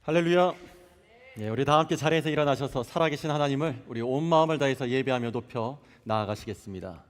할렐루야. 예, 우리 다 함께 자리에서 일어나셔서 살아계신 하나님을 우리 온 마음을 다해서 예배하며 높여 나아가시겠습니다.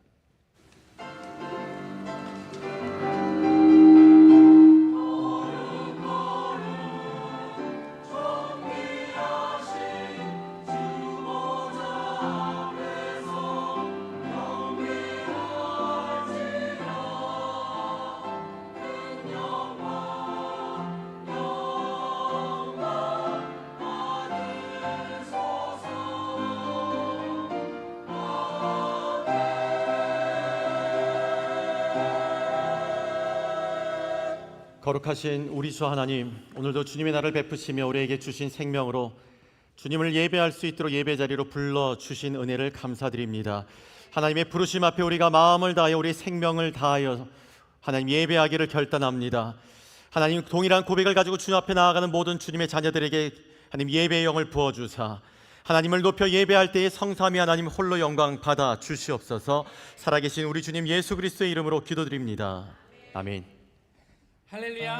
거룩하신 우리 주 하나님, 오늘도 주님의 날을 베푸시며 우리에게 주신 생명으로 주님을 예배할 수 있도록 예배 자리로 불러주신 은혜를 감사드립니다. 하나님의 부르심 앞에 우리가 마음을 다하여 우리 생명을 다하여 하나님 예배하기를 결단합니다. 하나님, 동일한 고백을 가지고 주님 앞에 나아가는 모든 주님의 자녀들에게 하나님 예배의 영을 부어주사 하나님을 높여 예배할 때에 성삼위 하나님 홀로 영광 받아 주시옵소서. 살아계신 우리 주님 예수 그리스도의 이름으로 기도드립니다. 아멘. 할렐루야.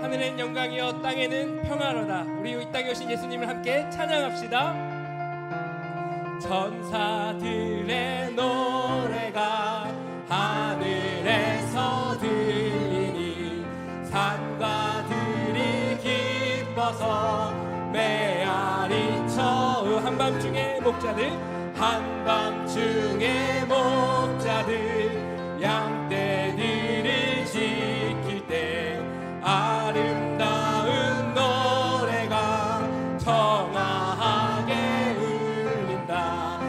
하늘엔 영광이여 땅에는 평화로다. 우리 이 땅에 오신 예수님을 함께 찬양합시다. 천사들의 노래가 하늘에서 들리니 산과 들이 기뻐서 메아리쳐 한밤중에 목자들 양떼들을 지킬 때 아름다운 노래가 청아하게 울린다.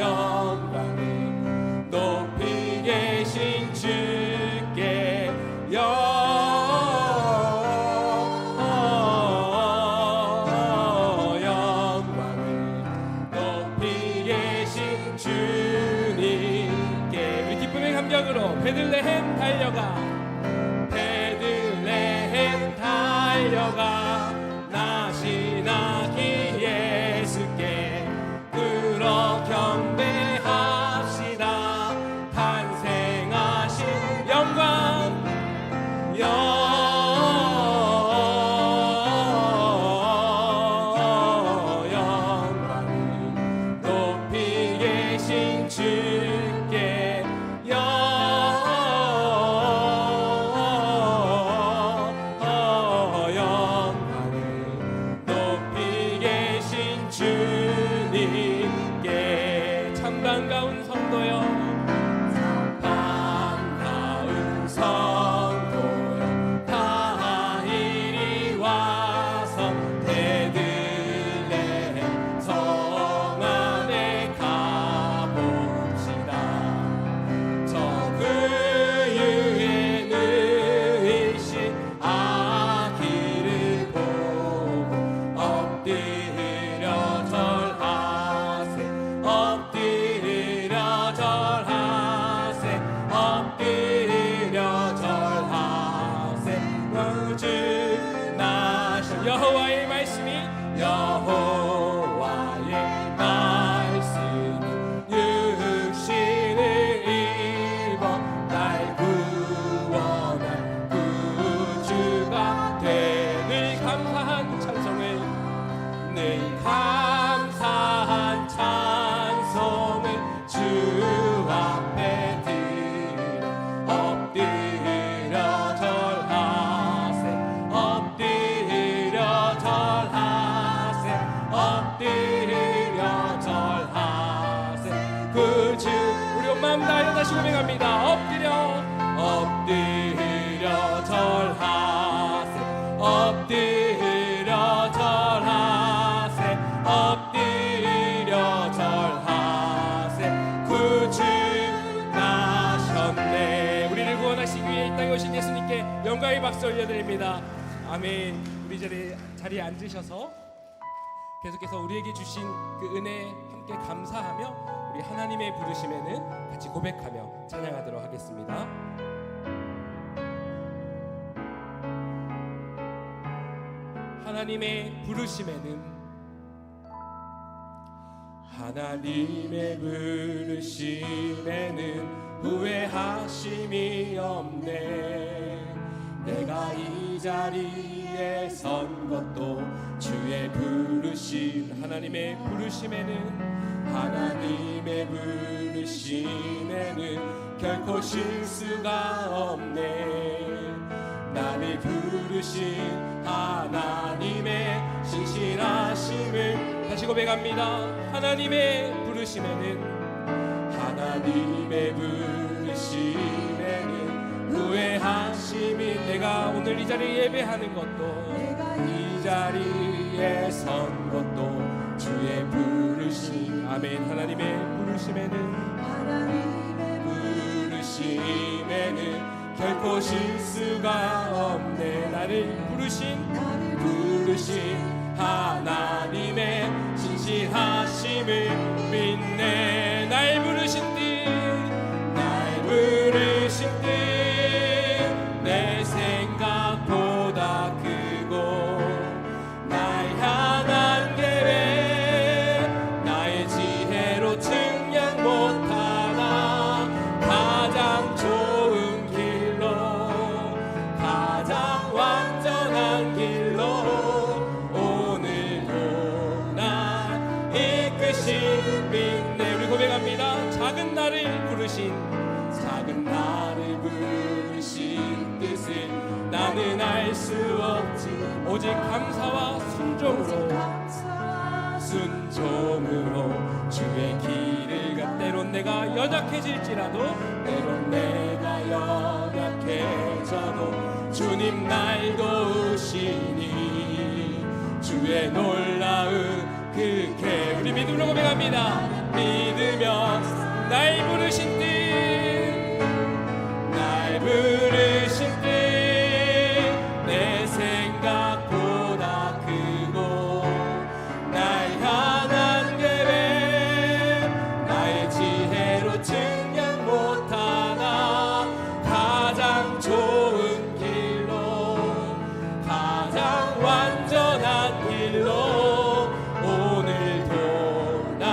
영광을 높이 계신 주께 베들레헴 달려가 나시나기 예수께 들어 경배합시다. 탄생하신 영광을 높이 계신 주께 주님께 참 반가운 성도여 다 이리 와서 베들레헴 성 안에 가봅시다. 저 그유에 누이신 아기를 보고 엎드려 절하세 주 나신 여호와의 말씀이 육신을 입어 날 구원할 구주가 돼. 늘 감사한 찬송을 주 앞에 드려 엎드려 절하세. 구주 우리 온 마음 다하여 다시 고백합니다. 엎드려 절하세. 엎드려 절하세. 구주 나셨네. 우리를 구원하시기 위해 이 땅에 오신 예수님께 영광의 박수 올려드립니다. 아멘. 우리 자리에 앉으셔서 계속해서 우리에게 주신 그 은혜에 함께 감사하며 우리 하나님의 부르심에는 같이 고백하며 찬양하도록 하겠습니다. 하나님의 부르심에는 하나님의 부르심에는 후회하심이 없네. 내가 이 자리에 선 것도 주의 부르심, 하나님의 부르심에는 결코 실수가 없네. 나를 부르신 하나님의 신실하심을 다시 고백합니다. 하나님의 부르심에는 후회하심이, 내가 오늘 이 자리에 예배하는 것도, 이 자리에 선 것도 주의 부르심. 아멘. 하나님의 부르심에는 결코 실수가 없네. 나를 부르신 하나님의 신실하심을 믿네. 날 부르신 뜻 내 생각보다 크고, 날 향한 계획 나의 지혜로 측량 못하나, 가장 좋은 길로, 가장 완전한 길로 오늘도 날 이끄신 믿네. 우리 고백합니다. 작은 나를 부르신 뜻을 나는 알 수 없지. 오직 감사와 순종으로 주의 길을 가. 때론 내가 연약해질지라도, 주님 날 도우시니 주의 놀라운 그 계. 우리 믿음으로 고백합니다. 믿으며 날 부르신 뜻 내 생각보다 크고, 날 향한 계획 나의 지혜로 측량 못하나, 가장 좋은 길로, 가장 완전한 길로 오늘도 날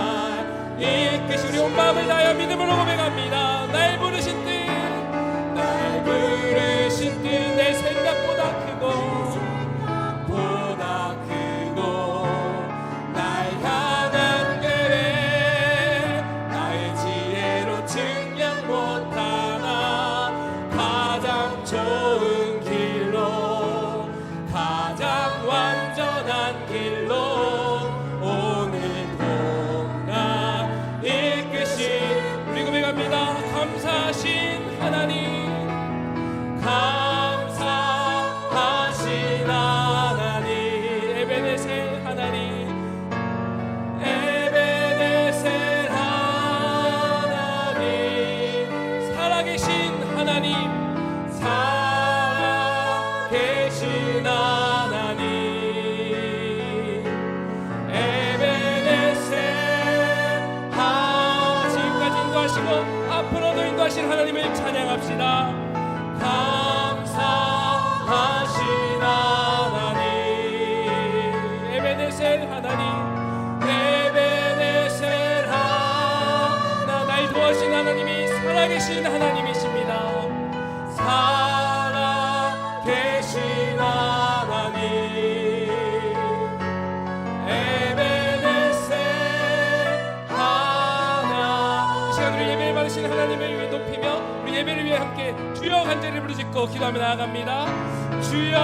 이끄시. 우리 온 마음을 다하여 믿음으로 고백합니다. 날 부르신 뜻 내 생각보다 크고, 날 향한 계획 나의 지혜로 측량 못하나, 가장 좋은 길로, 가장 완전한 길로 오늘도 날 이끄신. 우리 고백합니다. 감사하신 하나님, 감사하신 하나님, 에베네셀 하나님, 에베네셀 하나님, 살아계신 하나님, 살아계신 하나님, 에베네셀 하나님. 지금까지 인도하시고 앞으로도 인도하신 하나님을 찬양합시다. 감사하신 하나님, 에베네셀 하나님, 에베네셀 하나. 날 도와신 하나님이 살아계신 하나님이십니다. 살아계신 하나님, 에베네셀 하나. 이 시간 우리 예배를 받으신 하나님을 높이며 우리 예배를 위해 함께 주여 간절히 부르짖고 기도하며 나아갑니다. 주여,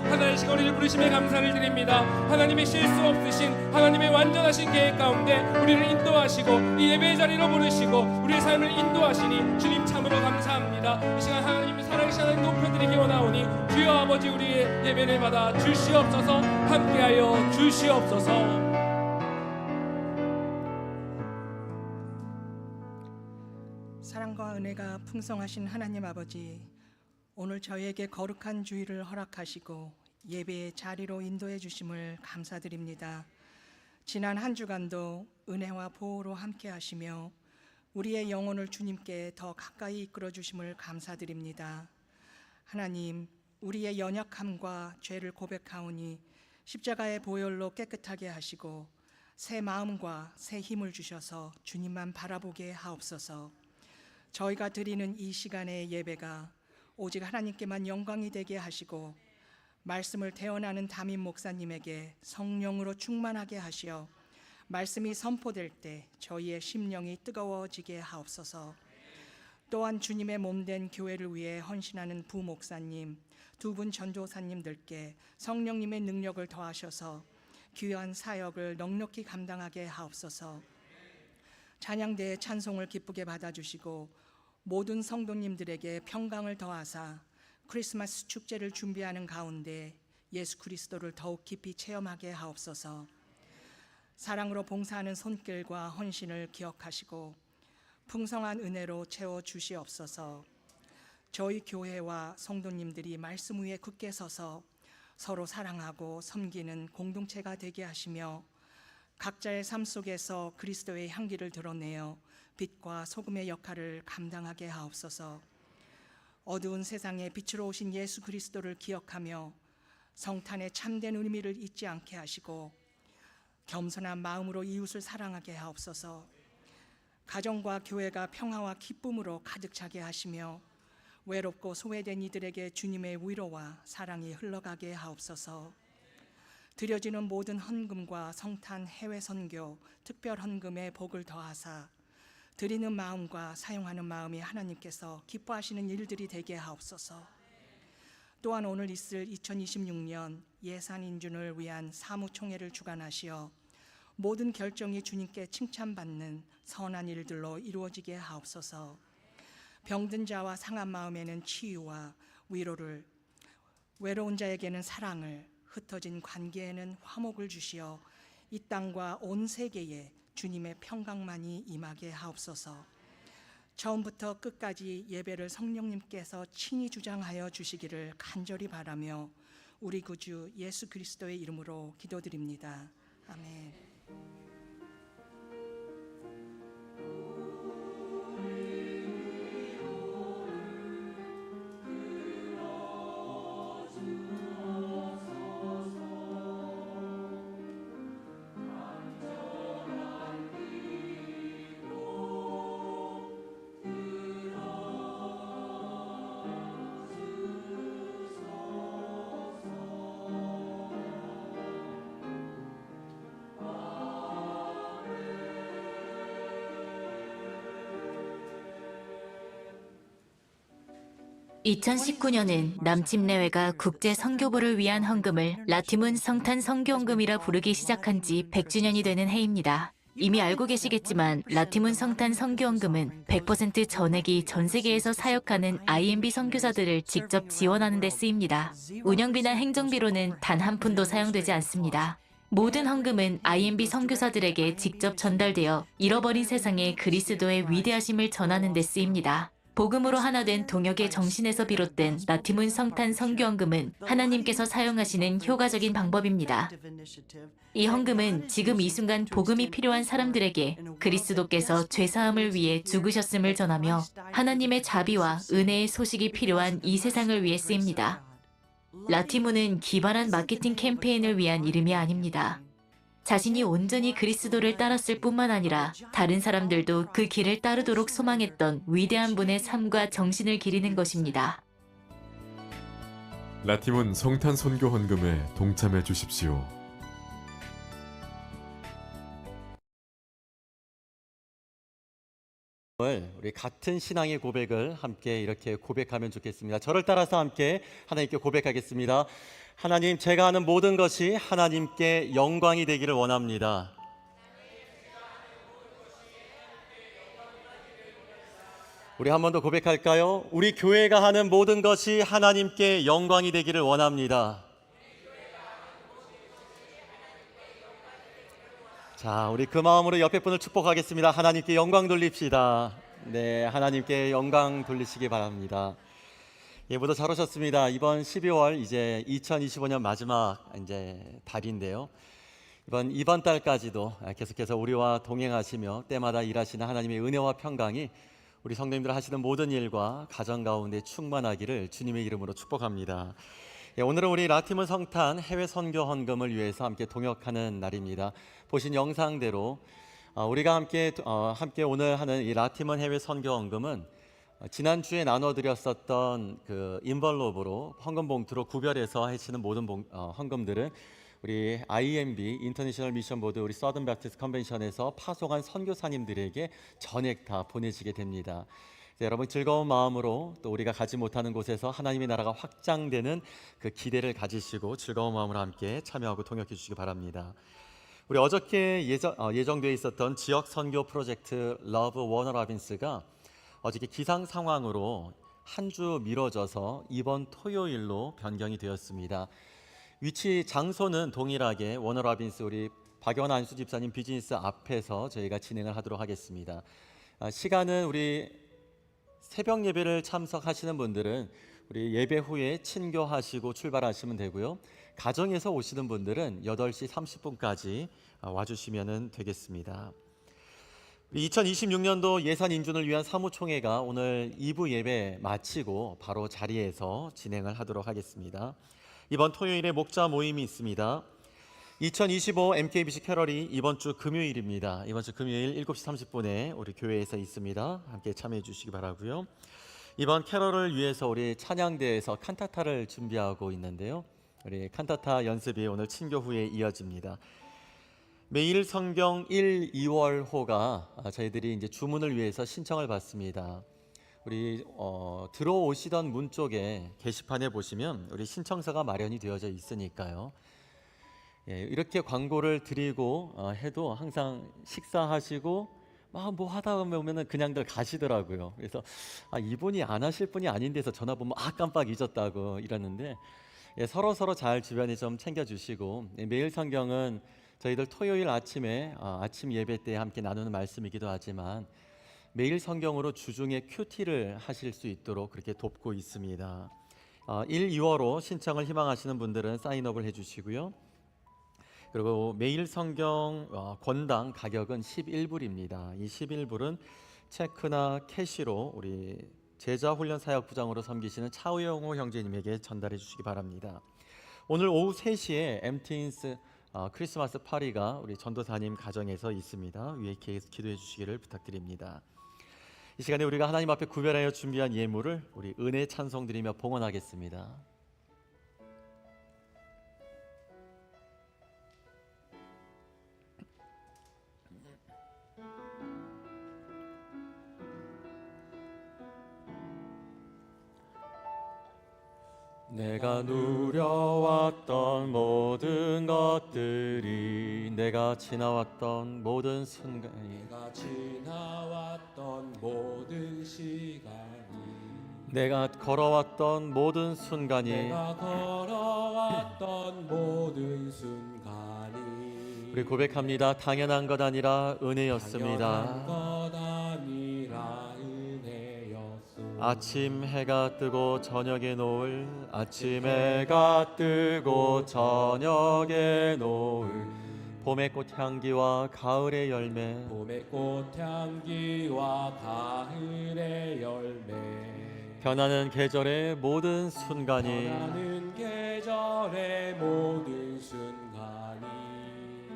하나님 시간 우리를 부르심에 감사를 드립니다. 하나님의 실수 없으신 하나님의 완전하신 계획 가운데 우리를 인도하시고 이 예배의 자리로 부르시고 우리의 삶을 인도하시니 주님 참으로 감사합니다. 이 시간 하나님 살아계신 하나님 높여드리기 원하오니 주여 아버지, 우리의 예배를 받아 주시옵소서. 함께하여 주시옵소서. 사랑과 은혜가 풍성하신 하나님 아버지, 오늘 저희에게 거룩한 주일을 허락하시고 예배의 자리로 인도해 주심을 감사드립니다. 지난 한 주간도 은혜와 보호로 함께 하시며 우리의 영혼을 주님께 더 가까이 이끌어 주심을 감사드립니다. 하나님, 우리의 연약함과 죄를 고백하오니 십자가의 보혈로 깨끗하게 하시고 새 마음과 새 힘을 주셔서 주님만 바라보게 하옵소서. 저희가 드리는 이 시간의 예배가 오직 하나님께만 영광이 되게 하시고 말씀을 태어나는 담임 목사님에게 성령으로 충만하게 하시어 말씀이 선포될 때 저희의 심령이 뜨거워지게 하옵소서. 또한 주님의 몸된 교회를 위해 헌신하는 부목사님, 두 분 전도사님들께 성령님의 능력을 더하셔서 귀한 사역을 넉넉히 감당하게 하옵소서. 찬양대의 찬송을 기쁘게 받아주시고 모든 성도님들에게 평강을 더하사 크리스마스 축제를 준비하는 가운데 예수 그리스도를 더욱 깊이 체험하게 하옵소서. 사랑으로 봉사하는 손길과 헌신을 기억하시고 풍성한 은혜로 채워주시옵소서. 저희 교회와 성도님들이 말씀 위에 굳게 서서 서로 사랑하고 섬기는 공동체가 되게 하시며 각자의 삶 속에서 그리스도의 향기를 드러내어 빛과 소금의 역할을 감당하게 하옵소서. 어두운 세상에 빛으로 오신 예수 그리스도를 기억하며 성탄의 참된 의미를 잊지 않게 하시고 겸손한 마음으로 이웃을 사랑하게 하옵소서. 가정과 교회가 평화와 기쁨으로 가득 차게 하시며 외롭고 소외된 이들에게 주님의 위로와 사랑이 흘러가게 하옵소서. 드려지는 모든 헌금과 성탄 해외 선교 특별 헌금에 복을 더하사 드리는 마음과 사용하는 마음이 하나님께서 기뻐하시는 일들이 되게 하옵소서. 또한 오늘 있을 2026년 예산 인준을 위한 사무총회를 주관하시어 모든 결정이 주님께 칭찬받는 선한 일들로 이루어지게 하옵소서. 병든 자와 상한 마음에는 치유와 위로를, 외로운 자에게는 사랑을, 흩어진 관계에는 화목을 주시어 이 땅과 온 세계에 주님의 평강만이 임하게 하옵소서. 처음부터 끝까지 예배를 성령님께서 친히 주장하여 주시기를 간절히 바라며 우리 구주 예수 그리스도의 이름으로 기도드립니다. 아멘. (2019년은) 남침내외가 국제 선교부를 위한 헌금을 라티문 성탄 선교헌금이라 부르기 시작한 지 100주년이 되는 해입니다. 이미 알고 계시겠지만 라티문 성탄 선교헌금은 100% 전액이 전 세계에서 사역하는 IMB 선교사들을 직접 지원하는 데 쓰입니다. 운영비나 행정비로는 단 한 푼도 사용되지 않습니다. 모든 헌금은 IMB 선교사들에게 직접 전달되어 잃어버린 세상에 그리스도의 위대하심을 전하는 데 쓰입니다. 복음으로 하나 된 동역의 정신에서 비롯된 라티문 성탄 선교헌금은 하나님께서 사용하시는 효과적인 방법입니다. 이 헌금은 지금 이 순간 복음이 필요한 사람들에게 그리스도께서 죄사함을 위해 죽으셨음을 전하며 하나님의 자비와 은혜의 소식이 필요한 이 세상을 위해 쓰입니다. 라티문은 기발한 마케팅 캠페인을 위한 이름이 아닙니다. 자신이 온전히 그리스도를 따랐을 뿐만 아니라 다른 사람들도 그 길을 따르도록 소망했던 위대한 분의 삶과 정신을 기리는 것입니다. 라티문 성탄 선교 헌금에 동참해 주십시오. 우리 같은 신앙의 고백을 함께 이렇게 고백하면 좋겠습니다. 저를 따라서 함께 하나님께 고백하겠습니다. 하나님, 제가 하는 모든 것이 하나님께 영광이 되기를 원합니다. 우리 한 번 더 고백할까요? 우리 교회가 하는 모든 것이 하나님께 영광이 되기를 원합니다. 자, 우리 그 마음으로 옆에 분을 축복하겠습니다. 하나님께 영광 돌립시다. 네, 하나님께 영광 돌리시기 바랍니다. 예, 모두 잘 오셨습니다. 이번 12월 이제 2025년 마지막 달인데요. 이번 달까지도 계속해서 우리와 동행하시며 때마다 일하시는 하나님의 은혜와 평강이 우리 성도님들 하시는 모든 일과 가정 가운데 충만하기를 주님의 이름으로 축복합니다. 오늘은 우리 라티문 성탄 해외 선교 헌금을 위해서 함께 동역하는 날입니다. 보신 영상대로 우리가 함께 오늘 하는 이 라티문 해외 선교 헌금은 지난주에 나눠드렸었던 그 인벌롭으로 헌금 봉투로 구별해서 하시는 모든 헌금들은 우리 IMB 인터내셔널 미션 보드 우리 서든 배프티스트 컨벤션에서 파송한 선교사님들에게 전액 다 보내지게 됩니다. 여러분 즐거운 마음으로 또 우리가 가지 못하는 곳에서 하나님의 나라가 확장되는 그 기대를 가지시고 즐거운 마음으로 함께 참여하고 동역해 주시기 바랍니다. 우리 어저께 예정되어 있었던 지역 선교 프로젝트 러브 워너 라빈스가 어저께 기상 상황으로 한 주 미뤄져서 이번 토요일로 변경이 되었습니다. 위치 장소는 동일하게 워너 라빈스 우리 박연아 안수 집사님 비즈니스 앞에서 저희가 진행을 하도록 하겠습니다. 시간은 우리 새벽 예배를 참석하시는 분들은 우리 예배 후에 친교하시고 출발하시면 되고요. 가정에서 오시는 분들은 8시 30분까지 와주시면 되겠습니다. 2026년도 예산 인준을 위한 사무총회가 오늘 2부 예배 마치고 바로 자리에서 진행을 하도록 하겠습니다. 이번 토요일에 목자 모임이 있습니다. 2025 MKBC 캐럴이 이번 주 금요일입니다. 이번 주 금요일 7시 30분에 우리 교회에서 있습니다. 함께 참여해 주시기 바라고요. 이번 캐럴을 위해서 우리 찬양대에서 칸타타를 준비하고 있는데요. 우리 칸타타 연습이 오늘 친교 후에 이어집니다. 매일 성경 1, 2월호가 저희들이 이제 주문을 위해서 신청을 받습니다. 우리 들어오시던 문 쪽에 게시판에 보시면 우리 신청서가 마련이 되어져 있으니까요. 이렇게 광고를 드리고 해도 항상 식사하시고 뭐 하다 보면은 그냥들 가시더라고요. 그래서 이분이 안 하실 분이 아닌데서 전화 보면 깜빡 잊었다고 이러는데 서로 잘 주변에 좀 챙겨주시고 매일 성경은 저희들 토요일 아침에 아침 예배 때 함께 나누는 말씀이기도 하지만 매일 성경으로 주중에 큐티를 하실 수 있도록 그렇게 돕고 있습니다. 1, 2월호 신청을 희망하시는 분들은 사인업을 해주시고요. 그리고 매일 성경 권당 가격은 11불입니다. 이 11불은 체크나 캐시로 우리 제자훈련 사역부장으로 섬기시는 차우영호 형제님에게 전달해 주시기 바랍니다. 오늘 오후 3시에 MT인스 크리스마스 파리가 우리 전도사님 가정에서 있습니다. 위에 기도해 주시기를 부탁드립니다. 이 시간에 우리가 하나님 앞에 구별하여 준비한 예물을 우리 은혜 찬송 드리며 봉헌하겠습니다. 내가 누려왔던 모든 것들이 내가 지나왔던 모든 순간이 내가 지나왔던 모든 시간이 내가 걸어왔던 모든 순간이 내가 걸어왔던 모든 순간이 우리 고백합니다. 당연한 것 아니라 은혜였습니다. 당연한 것 아니라 은혜였소. 아침 해가 뜨고 저녁에 노을 아침 해가 뜨고 저녁에 노을 봄의 꽃향기와 가을의 열매 봄의 꽃향기와 가을의 열매 변하는 계절의 모든 순간이 변하는 계절의 모든 순간이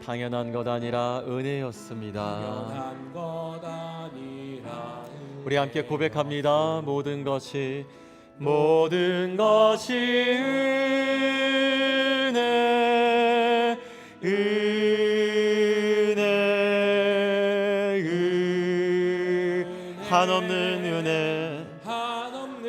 당연한 것 아니라 은혜였습니다. 당연한 것 아니라 우리 함께 고백합니다. 모든 것이 은혜 한없는 은혜 한없는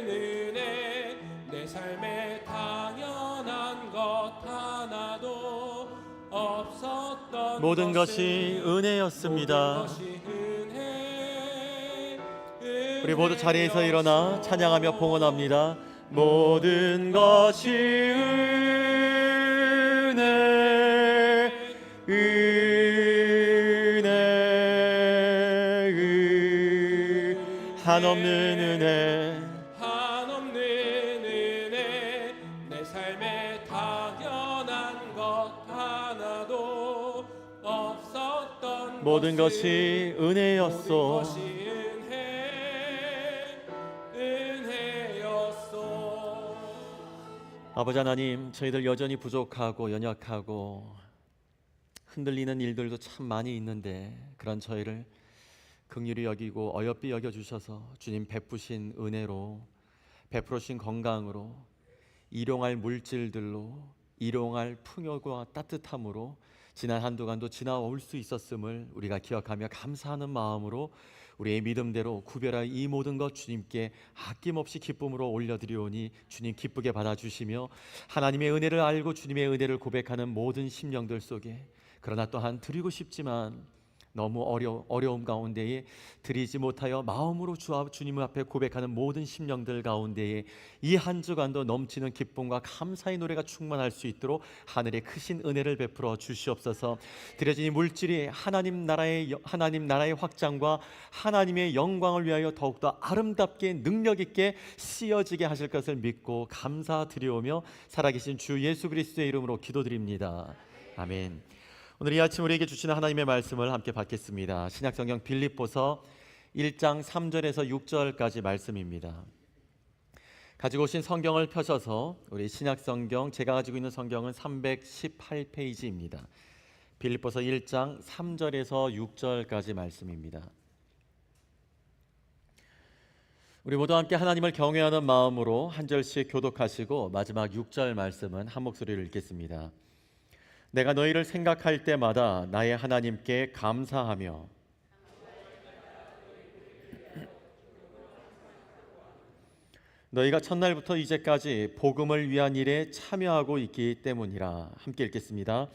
은혜 내 삶에 당연한 것 하나도 없었던 모든 것은 것이 은혜였습니다. 모든 것이 우리 모두 자리에서 일어나 찬양하며 봉헌합니다. 모든 것이 한없는 은혜 한없는 은혜 내 삶에 당연한 것 하나도 없었던 모든 것은 것이 은혜였소. 모든 것이 은혜였소. 아버지 하나님, 저희들 여전히 부족하고 연약하고 흔들리는 일들도 참 많이 있는데 그런 저희를 긍휼히 여기고 어여삐 여겨주셔서 주님 베푸신 은혜로, 베풀으신 건강으로, 일용할 물질들로, 일용할 풍요와 따뜻함으로 지난 한 주간도 지나올 수 있었음을 우리가 기억하며 감사하는 마음으로 우리의 믿음대로 구별할 이 모든 것 주님께 아낌없이 기쁨으로 올려드리오니 주님 기쁘게 받아주시며 하나님의 은혜를 알고 주님의 은혜를 고백하는 모든 심령들 속에, 그러나 또한 드리고 싶지만 너무 어려움 가운데에 드리지 못하여 마음으로 주님 앞에 고백하는 모든 심령들 가운데에 이 한 주간도 넘치는 기쁨과 감사의 노래가 충만할 수 있도록 하늘의 크신 은혜를 베풀어 주시옵소서. 드려진 이 물질이 하나님 나라의 확장과 하나님의 영광을 위하여 더욱더 아름답게 능력 있게 쓰여지게 하실 것을 믿고 감사드리오며 살아계신 주 예수 그리스도의 이름으로 기도드립니다. 아멘. 오늘 이 아침 우리에게 주시는 하나님의 말씀을 함께 받겠습니다. 신약성경 빌립보서 1장 3절에서 6절까지 말씀입니다. 가지고 오신 성경을 펴셔서 우리 신약성경, 제가 가지고 있는 성경은 318페이지입니다. 빌립보서 1장 3절에서 6절까지 말씀입니다. 우리 모두 함께 하나님을 경외하는 마음으로 한 절씩 교독하시고 마지막 6절 말씀은 한 목소리로 읽겠습니다. 내가 너희를 생각할 때마다 나의 하나님께 감사하며 너희가 첫날부터 이제까지 복음을 위한 일에 참여하고 있기 때문이라. 함께 읽겠습니다.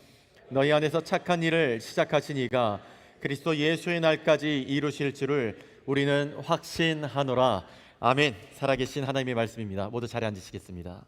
너희 안에서 착한 일을 시작하신 이가 그리스도 예수의 날까지 이루실 줄을 우리는 확신하노라. 아멘. 살아계신 하나님의 말씀입니다. 모두 자리에 앉으시겠습니다.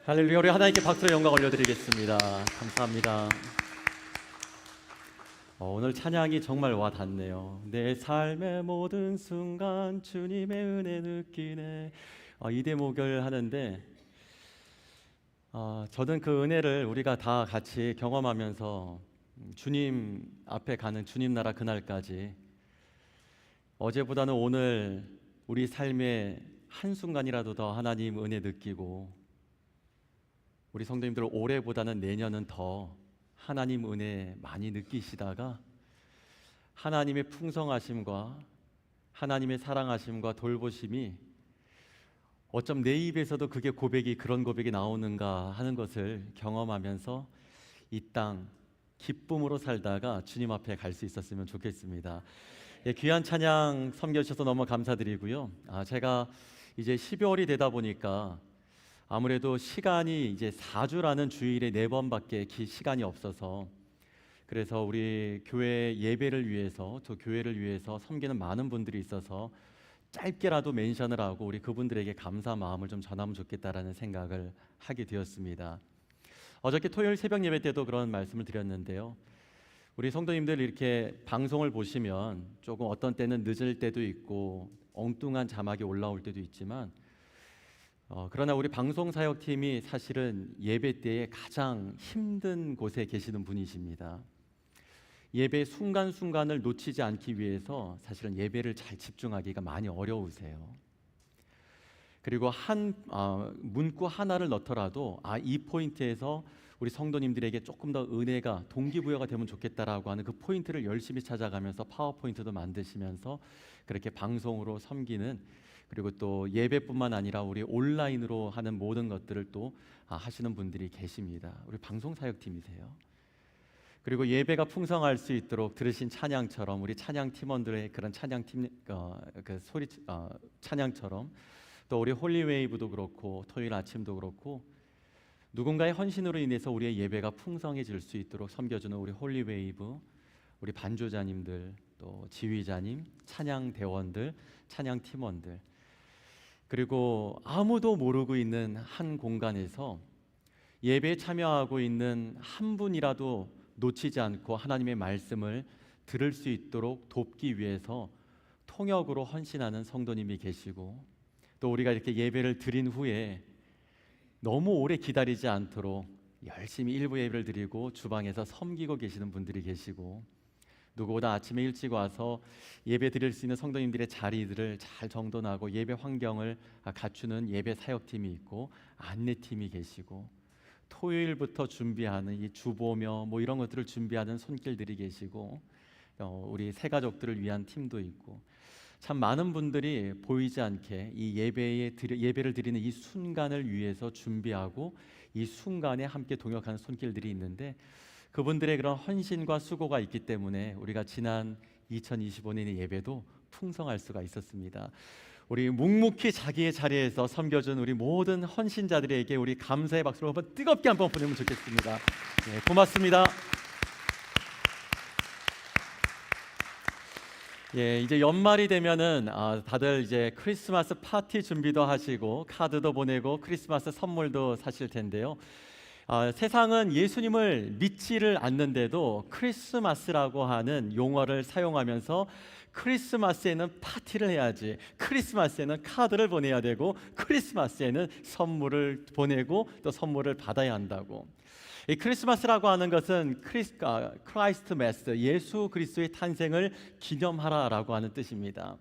할렐루야. 우리 하나님께 박수로 영광 올려드리겠습니다. 감사합니다. 오늘 찬양이 정말 와 닿네요. 내 삶의 모든 순간 주님의 은혜 느끼네. 이 대목을 하는데 저는 그 은혜를 우리가 다 같이 경험하면서 주님 앞에 가는 주님 나라 그날까지 어제보다는 오늘 우리 삶의 한순간이라도 더 하나님 은혜 느끼고, 우리 성도님들 올해보다는 내년은 더 하나님 은혜 많이 느끼시다가 하나님의 풍성하심과 하나님의 사랑하심과 돌보심이 어쩜 내 입에서도 그게 그런 고백이 나오는가 하는 것을 경험하면서 이 땅 기쁨으로 살다가 주님 앞에 갈 수 있었으면 좋겠습니다. 귀한 찬양 섬겨주셔서 너무 감사드리고요. 제가 이제 12월이 되다 보니까 아무래도 시간이 이제 4주라는 주일에 4번밖에 시간이 없어서, 그래서 우리 교회 예배를 위해서, 또 교회를 위해서 섬기는 많은 분들이 있어서 짧게라도 멘션을 하고 우리 그분들에게 감사 마음을 좀 전하면 좋겠다라는 생각을 하게 되었습니다. 어저께 토요일 새벽 예배 때도 그런 말씀을 드렸는데요. 우리 성도님들 이렇게 방송을 보시면 조금 어떤 때는 늦을 때도 있고 엉뚱한 자막이 올라올 때도 있지만, 그러나 우리 방송사역팀이 사실은 예배 때에 가장 힘든 곳에 계시는 분이십니다. 예배 순간순간을 놓치지 않기 위해서 사실은 예배를 잘 집중하기가 많이 어려우세요. 그리고 한 문구 하나를 넣더라도 이 포인트에서 우리 성도님들에게 조금 더 은혜가 동기부여가 되면 좋겠다라고 하는 그 포인트를 열심히 찾아가면서 파워포인트도 만드시면서 그렇게 방송으로 섬기는, 그리고 또 예배뿐만 아니라 우리 온라인으로 하는 모든 것들을 또 하시는 분들이 계십니다. 우리 방송사역팀이세요. 그리고 예배가 풍성할 수 있도록 들으신 찬양처럼 우리 찬양 팀원들의 그런 찬양팀 그 소리 찬양처럼, 또 우리 홀리웨이브도 그렇고 토요일 아침도 그렇고 누군가의 헌신으로 인해서 우리의 예배가 풍성해질 수 있도록 섬겨주는 우리 홀리웨이브, 우리 반주자님들, 또 지휘자님, 찬양 대원들, 찬양 팀원들, 그리고 아무도 모르고 있는 한 공간에서 예배에 참여하고 있는 한 분이라도 놓치지 않고 하나님의 말씀을 들을 수 있도록 돕기 위해서 통역으로 헌신하는 성도님이 계시고, 또 우리가 이렇게 예배를 드린 후에 너무 오래 기다리지 않도록 열심히 일부 예배를 드리고 주방에서 섬기고 계시는 분들이 계시고, 누구보다 아침에 일찍 와서 예배 드릴 수 있는 성도님들의 자리들을 잘 정돈하고 예배 환경을 갖추는 예배 사역팀이 있고 안내팀이 계시고, 토요일부터 준비하는 이 주보며 뭐 이런 것들을 준비하는 손길들이 계시고, 우리 새 가족들을 위한 팀도 있고, 참 많은 분들이 보이지 않게 이 예배를 드리는 이 순간을 위해서 준비하고 이 순간에 함께 동역하는 손길들이 있는데, 그분들의 그런 헌신과 수고가 있기 때문에 우리가 지난 2025년의 예배도 풍성할 수가 있었습니다. 우리 묵묵히 자기의 자리에서 섬겨준 우리 모든 헌신자들에게 우리 감사의 박수를 한번 뜨겁게 한번 보내면 좋겠습니다. 고맙습니다. 이제 연말이 되면은 다들 이제 크리스마스 파티 준비도 하시고 카드도 보내고 크리스마스 선물도 사실 텐데요. 세상은 예수님을 믿지를 않는데도 크리스마스라고 하는 용어를 사용하면서 크리스마스에는 파티를 해야지, 크리스마스에는 카드를 보내야 되고, 크리스마스에는 선물을 보내고 또 선물을 받아야 한다고. 이 크리스마스라고 하는 것은 크라이스트 메스, 예수 그리스도의 탄생을 기념하라라고 하는 뜻입니다.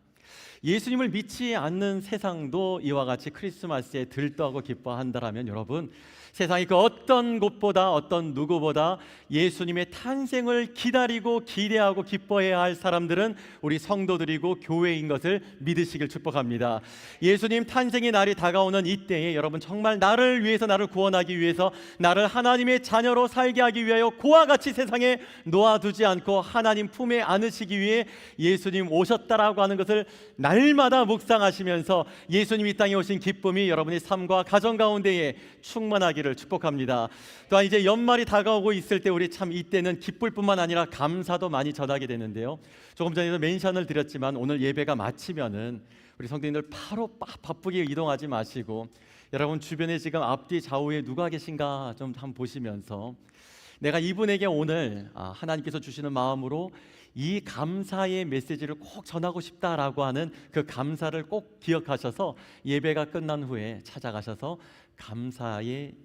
예수님을 믿지 않는 세상도 이와 같이 크리스마스에 들떠하고 기뻐한다라면, 여러분, 세상이 그 어떤 곳보다 어떤 누구보다 예수님의 탄생을 기다리고 기대하고 기뻐해야 할 사람들은 우리 성도들이고 교회인 것을 믿으시길 축복합니다. 예수님 탄생의 날이 다가오는 이때에 여러분, 정말 나를 위해서, 나를 구원하기 위해서, 나를 하나님의 자녀로 살게 하기 위하여 고와 같이 세상에 놓아두지 않고 하나님 품에 안으시기 위해 예수님 오셨다라고 하는 것을 날마다 묵상하시면서 예수님이 이 땅에 오신 기쁨이 여러분의 삶과 가정 가운데에 충만하기를 축복합니다. 또한 이제 연말이 다가오고 있을 때 우리 참 이때는 기쁠 뿐만 아니라 감사도 많이 전하게 되는데요. 조금 전에도 멘션을 드렸지만 오늘 예배가 마치면은 우리 성도님들 바로 바쁘게 이동하지 마시고 여러분 주변에 지금 앞뒤 좌우에 누가 계신가 좀 한번 보시면서 내가 이분에게 오늘 하나님께서 주시는 마음으로 이 감사의 메시지를 꼭 전하고 싶다라고 하는 그 감사를 꼭 기억하셔서 예배가 끝난 후에 찾아가셔서 감사의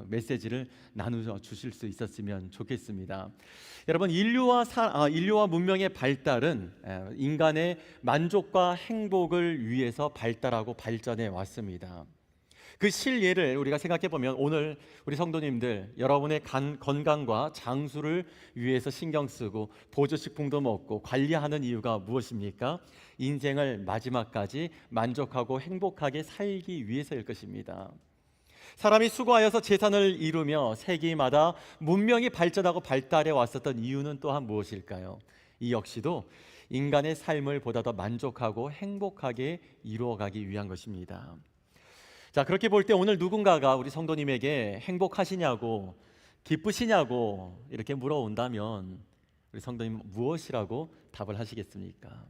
메시지를 나누어 주실 수 있었으면 좋겠습니다. 여러분 인류와 문명의 발달은 인간의 만족과 행복을 위해서 발달하고 발전해 왔습니다. 그 실예를 우리가 생각해 보면 오늘 우리 성도님들 여러분의 건강과 장수를 위해서 신경 쓰고 보조식품도 먹고 관리하는 이유가 무엇입니까? 인생을 마지막까지 만족하고 행복하게 살기 위해서일 것입니다. 사람이 수고하여서 재산을 이루며 세기마다 문명이 발전하고 발달해 왔었던 이유는 또한 무엇일까요? 이 역시도 인간의 삶을 보다 더 만족하고 행복하게 이루어가기 위한 것입니다. 자, 그렇게 볼 때 오늘 누군가가 우리 성도님에게 행복하시냐고 기쁘시냐고 이렇게 물어온다면 우리 성도님 무엇이라고 답을 하시겠습니까?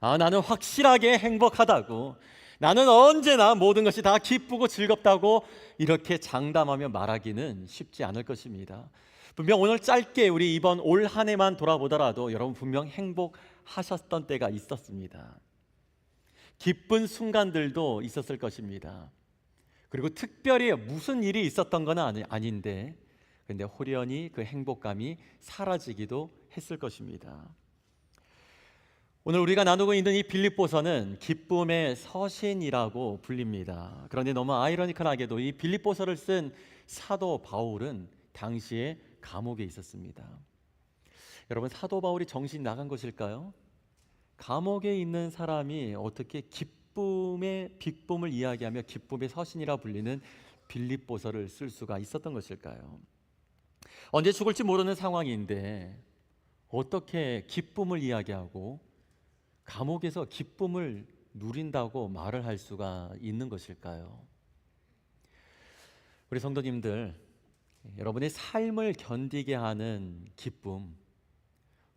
나는 확실하게 행복하다고, 나는 언제나 모든 것이 다 기쁘고 즐겁다고 이렇게 장담하며 말하기는 쉽지 않을 것입니다. 분명 오늘 짧게 우리 이번 올 한 해만 돌아보더라도 여러분 분명 행복하셨던 때가 있었습니다. 기쁜 순간들도 있었을 것입니다. 그리고 특별히 무슨 일이 있었던 건 아닌데 근데 호련히 그 행복감이 사라지기도 했을 것입니다. 오늘 우리가 나누고 있는 이 빌립보서는 기쁨의 서신이라고 불립니다. 그런데 너무 아이러니컬하게도 이 빌립보서를 쓴 사도 바울은 당시에 감옥에 있었습니다. 여러분 사도 바울이 정신 나간 것일까요? 감옥에 있는 사람이 어떻게 기쁨의 빅붐을 이야기하며 기쁨의 서신이라 불리는 빌립보서를 쓸 수가 있었던 것일까요? 언제 죽을지 모르는 상황인데 어떻게 기쁨을 이야기하고 감옥에서 기쁨을 누린다고 말을 할 수가 있는 것일까요? 우리 성도님들, 여러분의 삶을 견디게 하는 기쁨,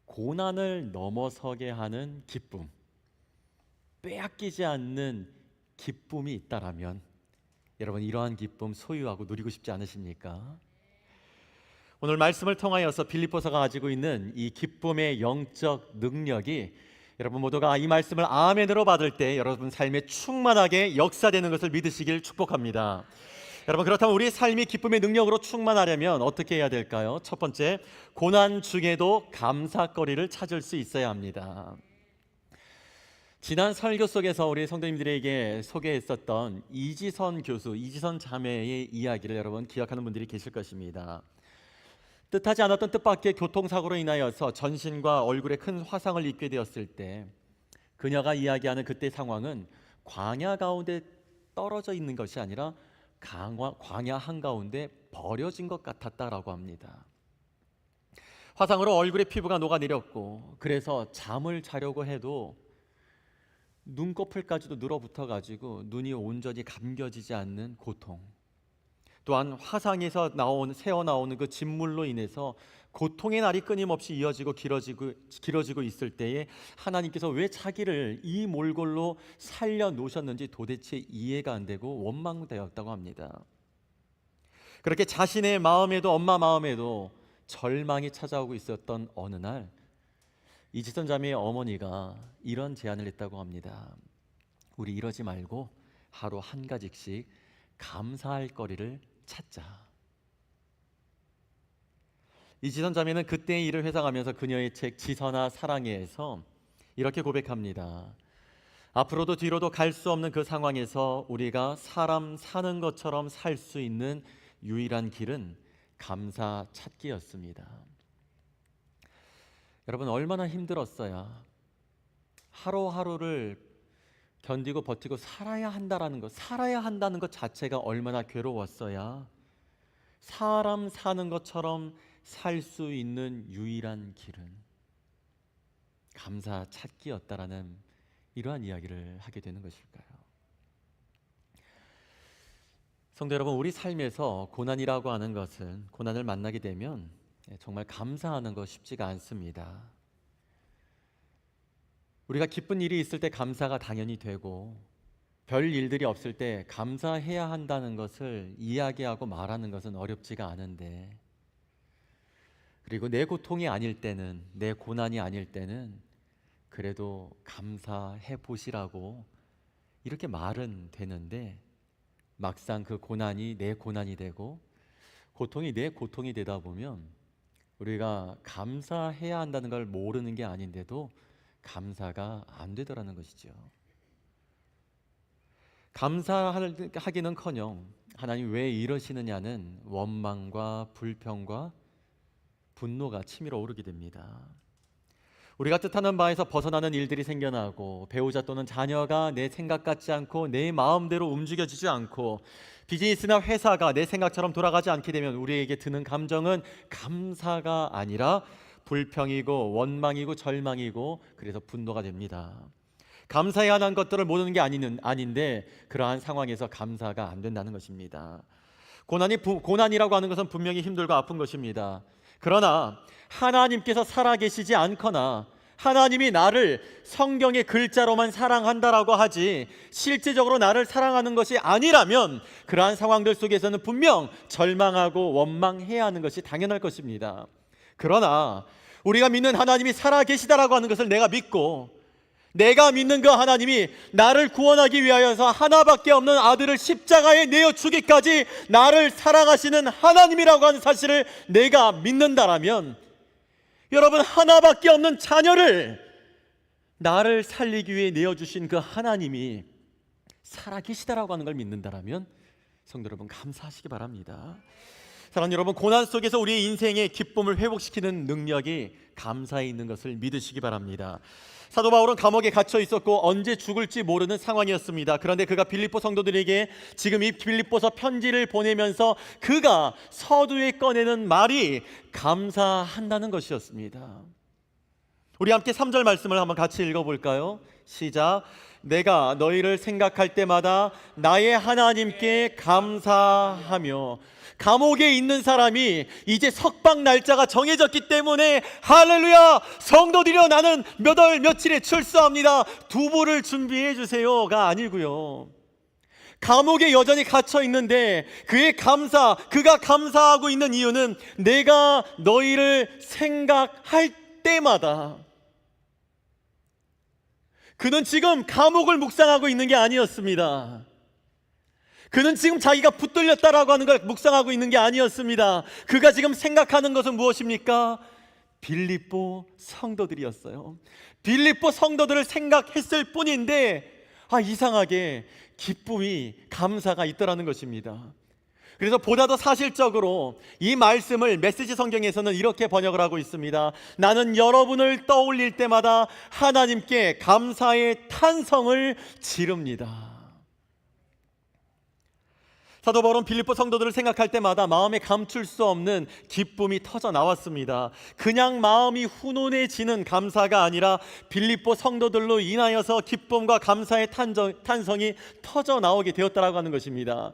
고난을 넘어서게 하는 기쁨, 빼앗기지 않는 기쁨이 있다라면 여러분 이러한 기쁨 소유하고 누리고 싶지 않으십니까? 오늘 말씀을 통하여서 빌립보서가 가지고 있는 이 기쁨의 영적 능력이 여러분 모두가 이 말씀을 아멘으로 받을 때 여러분 삶에 충만하게 역사되는 것을 믿으시길 축복합니다. 여러분 그렇다면 우리 삶이 기쁨의 능력으로 충만하려면 어떻게 해야 될까요? 첫 번째, 고난 중에도 감사거리를 찾을 수 있어야 합니다. 지난 설교 속에서 우리 성도님들에게 소개했었던 이지선 교수, 이지선 자매의 이야기를 여러분 기억하는 분들이 계실 것입니다. 뜻하지 않았던 뜻밖의 교통사고로 인하여서 전신과 얼굴에 큰 화상을 입게 되었을 때 그녀가 이야기하는 그때 상황은 광야 가운데 떨어져 있는 것이 아니라 광야 한가운데 버려진 것 같았다라고 합니다. 화상으로 얼굴에 피부가 녹아내렸고 그래서 잠을 자려고 해도 눈꺼풀까지도 늘어붙어 가지고 눈이 온전히 감겨지지 않는 고통, 또한 화상에서 새어나오는 그 진물로 인해서 고통의 날이 끊임없이 이어지고 길어지고 있을 때에 하나님께서 왜 자기를 이 몰골로 살려놓으셨는지 도대체 이해가 안 되고 원망되었다고 합니다. 그렇게 자신의 마음에도 엄마 마음에도 절망이 찾아오고 있었던 어느 날 이지선 자매의 어머니가 이런 제안을 했다고 합니다. 우리 이러지 말고 하루 한 가지씩 감사할 거리를 찾자. 이지선 자매는 그때의 일을 회상하면서 그녀의 책 지선아 사랑해에서 이렇게 고백합니다. 앞으로도 뒤로도 갈 수 없는 그 상황에서 우리가 사람 사는 것처럼 살 수 있는 유일한 길은 감사 찾기였습니다. 여러분 얼마나 힘들었어야 하루하루를 견디고 버티고 살아야 한다는 것 자체가 얼마나 괴로웠어야 사람 사는 것처럼 살 수 있는 유일한 길은 감사 찾기였다라는 이러한 이야기를 하게 되는 것일까요? 성도 여러분, 우리 삶에서 고난이라고 하는 것은 고난을 만나게 되면 정말 감사하는 것 쉽지가 않습니다. 우리가 기쁜 일이 있을 때 감사가 당연히 되고 별 일들이 없을 때 감사해야 한다는 것을 이야기하고 말하는 것은 어렵지가 않은데, 그리고 내 고통이 아닐 때는, 내 고난이 아닐 때는 그래도 감사해 보시라고 이렇게 말은 되는데, 막상 그 고난이 내 고난이 되고 고통이 내 고통이 되다 보면 우리가 감사해야 한다는 걸 모르는 게 아닌데도 감사가 안 되더라는 것이죠. 감사하기는커녕 하나님 왜 이러시느냐는 원망과 불평과 분노가 치밀어 오르게 됩니다. 우리가 뜻하는 바에서 벗어나는 일들이 생겨나고, 배우자 또는 자녀가 내 생각 같지 않고 내 마음대로 움직여지지 않고, 비즈니스나 회사가 내 생각처럼 돌아가지 않게 되면 우리에게 드는 감정은 감사가 아니라 불평이고 원망이고 절망이고, 그래서 분노가 됩니다. 감사해야 하는 것들을 모르는 게 아닌데 그러한 상황에서 감사가 안 된다는 것입니다. 고난이라고 하는 것은 분명히 힘들고 아픈 것입니다. 그러나 하나님께서 살아계시지 않거나 하나님이 나를 성경의 글자로만 사랑한다라고 하지 실제적으로 나를 사랑하는 것이 아니라면 그러한 상황들 속에서는 분명 절망하고 원망해야 하는 것이 당연할 것입니다. 그러나 우리가 믿는 하나님이 살아계시다라고 하는 것을 내가 믿고, 내가 믿는 그 하나님이 나를 구원하기 위하여서 하나밖에 없는 아들을 십자가에 내어 주기까지 나를 사랑하시는 하나님이라고 하는 사실을 내가 믿는다라면, 여러분, 하나밖에 없는 자녀를 나를 살리기 위해 내어주신 그 하나님이 살아계시다라고 하는 걸 믿는다라면 성도 여러분, 감사하시기 바랍니다. 사랑하는 여러분, 고난 속에서 우리의 인생의 기쁨을 회복시키는 능력이 감사에 있는 것을 믿으시기 바랍니다. 사도 바울은 감옥에 갇혀 있었고 언제 죽을지 모르는 상황이었습니다. 그런데 그가 빌립보 성도들에게 지금 이 빌립보서 편지를 보내면서 그가 서두에 꺼내는 말이 감사한다는 것이었습니다. 우리 함께 3절 말씀을 한번 같이 읽어볼까요? 시작. 내가 너희를 생각할 때마다 나의 하나님께 감사하며. 감옥에 있는 사람이 이제 석방 날짜가 정해졌기 때문에 할렐루야, 성도들이여 나는 몇 월 며칠에 출소합니다, 두부를 준비해 주세요가 아니고요. 감옥에 여전히 갇혀 있는데 그가 감사하고 있는 이유는 내가 너희를 생각할 때마다. 그는 지금 감옥을 묵상하고 있는 게 아니었습니다. 그는 지금 자기가 붙들렸다라고 하는 걸 묵상하고 있는 게 아니었습니다. 그가 지금 생각하는 것은 무엇입니까? 빌립보 성도들이었어요. 빌립보 성도들을 생각했을 뿐인데 이상하게 기쁨이, 감사가 있더라는 것입니다. 그래서 보다 더 사실적으로 이 말씀을 메시지 성경에서는 이렇게 번역을 하고 있습니다. 나는 여러분을 떠올릴 때마다 하나님께 감사의 탄성을 지릅니다. 사도 바울은 빌립보 성도들을 생각할 때마다 마음에 감출 수 없는 기쁨이 터져 나왔습니다. 그냥 마음이 훈훈해지는 감사가 아니라 빌립보 성도들로 인하여서 기쁨과 감사의 탄성이 터져 나오게 되었다라고 하는 것입니다.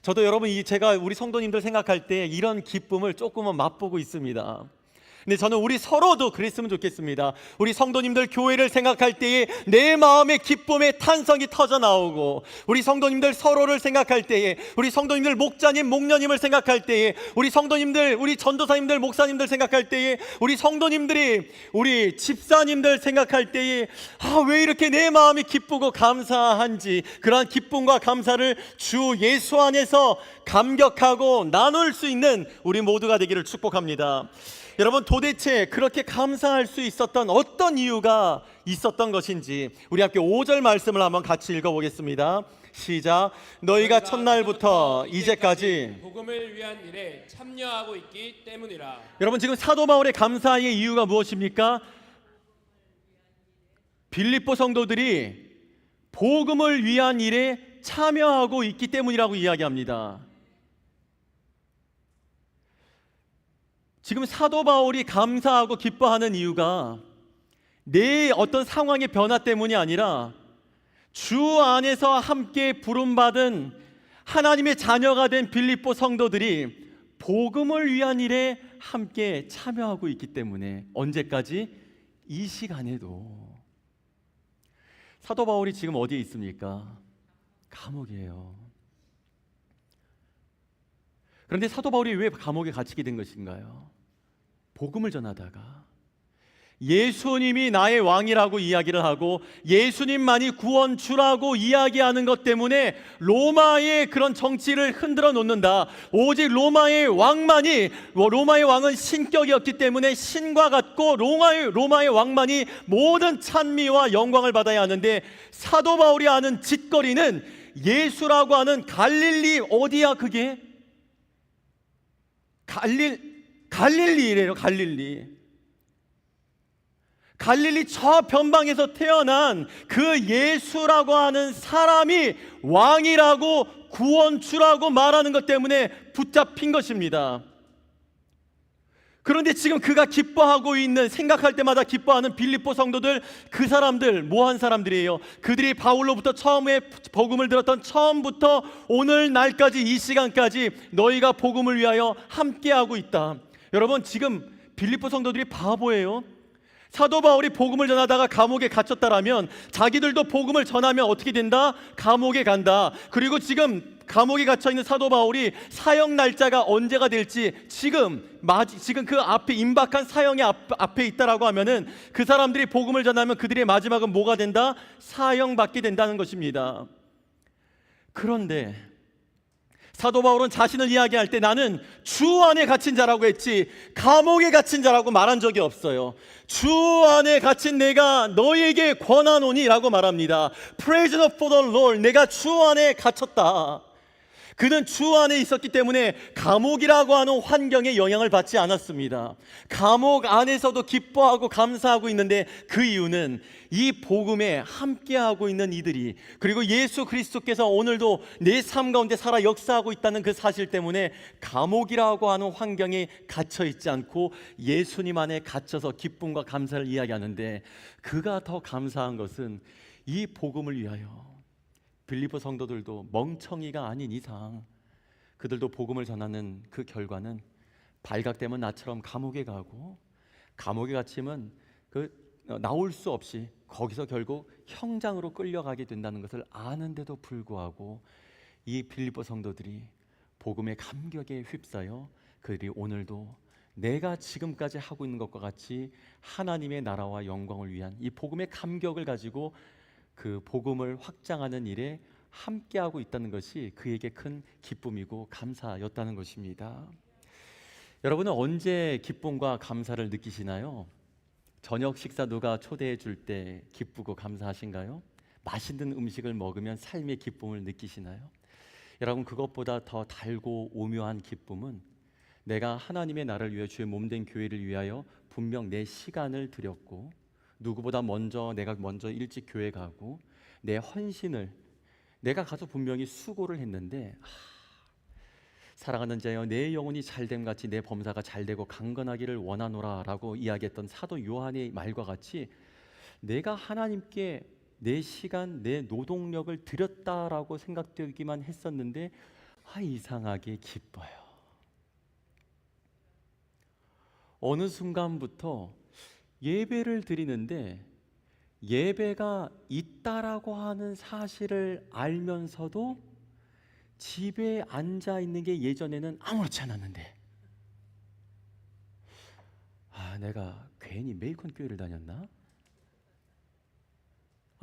저도 여러분, 제가 우리 성도님들 생각할 때 이런 기쁨을 조금은 맛보고 있습니다. 근데 저는 우리 서로도 그랬으면 좋겠습니다. 우리 성도님들 교회를 생각할 때에 내 마음의 기쁨의 탄성이 터져 나오고, 우리 성도님들 서로를 생각할 때에, 우리 성도님들 목자님, 목녀님을 생각할 때에, 우리 성도님들, 우리 전도사님들, 목사님들 생각할 때에, 우리 성도님들이 우리 집사님들 생각할 때에 왜 이렇게 내 마음이 기쁘고 감사한지, 그러한 기쁨과 감사를 주 예수 안에서 감격하고 나눌 수 있는 우리 모두가 되기를 축복합니다. 여러분, 도대체 그렇게 감사할 수 있었던 어떤 이유가 있었던 것인지 우리 함께 5절 말씀을 한번 같이 읽어보겠습니다. 시작. 너희가 첫날부터 이제까지 복음을 위한 일에 참여하고 있기 때문이라. 여러분, 지금 사도 바울의 감사의 이유가 무엇입니까? 빌립보 성도들이 복음을 위한 일에 참여하고 있기 때문이라고 이야기합니다. 지금 사도 바울이 감사하고 기뻐하는 이유가 내 어떤 상황의 변화 때문이 아니라 주 안에서 함께 부름받은 하나님의 자녀가 된 빌립보 성도들이 복음을 위한 일에 함께 참여하고 있기 때문에, 언제까지? 이 시간에도. 사도 바울이 지금 어디에 있습니까? 감옥이에요. 그런데 사도 바울이 왜 감옥에 갇히게 된 것인가요? 복음을 전하다가 예수님이 나의 왕이라고 이야기를 하고 예수님만이 구원주라고 이야기하는 것 때문에 로마의 그런 정치를 흔들어 놓는다. 오직 로마의 왕만이, 로마의 왕은 신격이었기 때문에 신과 같고 로마의 왕만이 모든 찬미와 영광을 받아야 하는데, 사도 바울이 아는 짓거리는 예수라고 하는 갈릴리, 어디야 그게? 갈릴리래요. 갈릴리 저변방에서 태어난 그 예수라고 하는 사람이 왕이라고 구원주라고 말하는 것 때문에 붙잡힌 것입니다. 그런데 지금 그가 기뻐하고 있는, 생각할 때마다 기뻐하는 빌립보 성도들, 그 사람들 뭐한 사람들이에요? 그들이 바울로부터 처음에 복음을 들었던 처음부터 오늘 날까지, 이 시간까지 너희가 복음을 위하여 함께하고 있다. 여러분, 지금 빌립보 성도들이 바보예요. 사도 바울이 복음을 전하다가 감옥에 gat혔다라면 자기들도 복음을 전하면 어떻게 된다? 감옥에 간다. 그리고 지금 감옥에 갇혀있는 사도 바울이 사형 날짜가 언제가 될지 지금 그 앞에 임박한 사형의 앞에 있다라고 하면은 그 사람들이 복음을 전하면 그들의 마지막은 뭐가 된다? 사형받게 된다는 것입니다. 그런데 사도 바울은 자신을 이야기할 때 나는 주 안에 갇힌 자라고 했지 감옥에 갇힌 자라고 말한 적이 없어요. 주 안에 갇힌 내가 너희에게 권하노니 라고 말합니다. Prisoner for the Lord, 내가 주 안에 갇혔다. 그는 주 안에 있었기 때문에 감옥이라고 하는 환경에 영향을 받지 않았습니다. 감옥 안에서도 기뻐하고 감사하고 있는데 그 이유는 이 복음에 함께하고 있는 이들이, 그리고 예수 그리스도께서 오늘도 내 삶 가운데 살아 역사하고 있다는 그 사실 때문에 감옥이라고 하는 환경에 갇혀 있지 않고 예수님 안에 갇혀서 기쁨과 감사를 이야기하는데, 그가 더 감사한 것은 이 복음을 위하여 빌립보 성도들도 멍청이가 아닌 이상 그들도 복음을 전하는 그 결과는 발각되면 나처럼 감옥에 가고, 감옥에 갇히면 나올 수 없이 거기서 결국 형장으로 끌려가게 된다는 것을 아는데도 불구하고 이 빌립보 성도들이 복음의 감격에 휩싸여 그들이 오늘도 내가 지금까지 하고 있는 것과 같이 하나님의 나라와 영광을 위한 이 복음의 감격을 가지고 그 복음을 확장하는 일에 함께하고 있다는 것이 그에게 큰 기쁨이고 감사였다는 것입니다. 여러분은 언제 기쁨과 감사를 느끼시나요? 저녁 식사 누가 초대해 줄 때 기쁘고 감사하신가요? 맛있는 음식을 먹으면 삶의 기쁨을 느끼시나요? 여러분, 그것보다 더 달고 오묘한 기쁨은 내가 하나님의 나라를 위해 주의 몸된 교회를 위하여 분명 내 시간을 드렸고, 누구보다 내가 먼저 일찍 교회 가고 내 헌신을 내가 가서 분명히 수고를 했는데, 사랑하는 자여 내 영혼이 잘됨 같이 내 범사가 잘되고 강건하기를 원하노라 라고 이야기했던 사도 요한의 말과 같이 내가 하나님께 내 시간, 내 노동력을 드렸다라고 생각되기만 했었는데 이상하게 기뻐요. 어느 순간부터 예배를 드리는데 예배가 있다라고 하는 사실을 알면서도 집에 앉아 있는 게 예전에는 아무렇지 않았는데, 내가 괜히 메이컨 교회를 다녔나?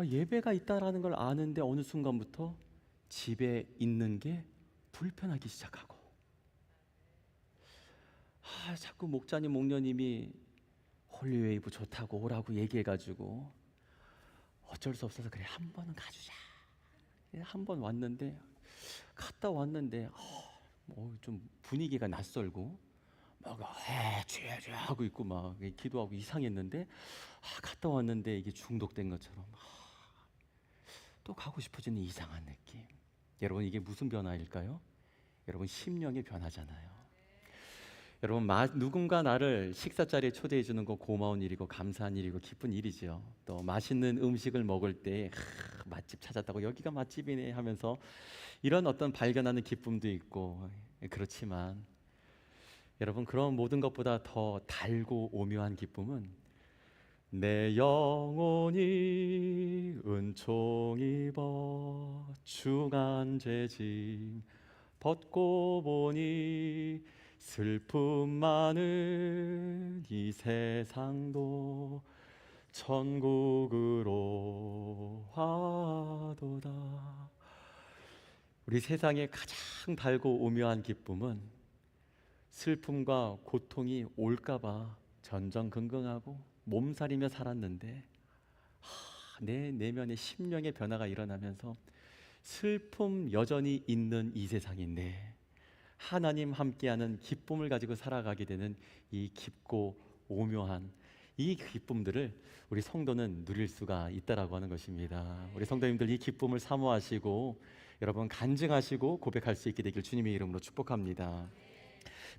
예배가 있다라는 걸 아는데 어느 순간부터 집에 있는 게 불편하기 시작하고, 자꾸 목자님, 목녀님이 홀리웨이브 좋다고 오라고 얘기해가지고 어쩔 수 없어서 그래 한 번은 가주자. 한 번 왔는데 갔다 왔는데 좀 분위기가 낯설고 막 죄죄 하고 있고 막 기도하고 이상했는데 갔다 왔는데 이게 중독된 것처럼 또 가고 싶어지는 이상한 느낌. 여러분, 이게 무슨 변화일까요? 여러분, 심령의 변화잖아요. 여러분, 누군가 나를 식사 자리에 초대해 주는 거 고마운 일이고 감사한 일이고 기쁜 일이죠. 또 맛있는 음식을 먹을 때 맛집 찾았다고 여기가 맛집이네 하면서 이런 어떤 발견하는 기쁨도 있고, 그렇지만 여러분, 그런 모든 것보다 더 달고 오묘한 기쁨은 내 영혼이 은총 입어 중한 죄짐 벗고 보니 슬픔 많은 이 세상도 천국으로 하도다. 우리 세상에 가장 달고 오묘한 기쁨은 슬픔과 고통이 올까봐 전전긍긍하고 몸살이며 살았는데 내 내면에 심령의 변화가 일어나면서 슬픔 여전히 있는 이 세상인데 하나님 함께하는 기쁨을 가지고 살아가게 되는 이 깊고 오묘한 이 기쁨들을 우리 성도는 누릴 수가 있다라고 하는 것입니다. 우리 성도님들 이 기쁨을 사모하시고 여러분 간증하시고 고백할 수 있게 되길 주님의 이름으로 축복합니다.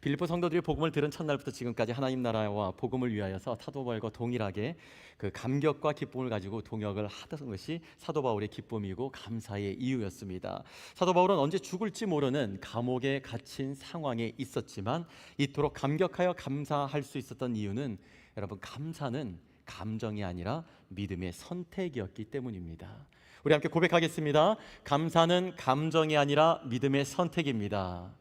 빌립보 성도들이 복음을 들은 첫날부터 지금까지 하나님 나라와 복음을 위하여서 사도 바울과 동일하게 그 감격과 기쁨을 가지고 동역을 하던 것이 사도 바울의 기쁨이고 감사의 이유였습니다. 사도 바울은 언제 죽을지 모르는 감옥에 갇힌 상황에 있었지만 이토록 감격하여 감사할 수 있었던 이유는 여러분 감사는 감정이 아니라 믿음의 선택이었기 때문입니다. 우리 함께 고백하겠습니다. 감사는 감정이 아니라 믿음의 선택입니다.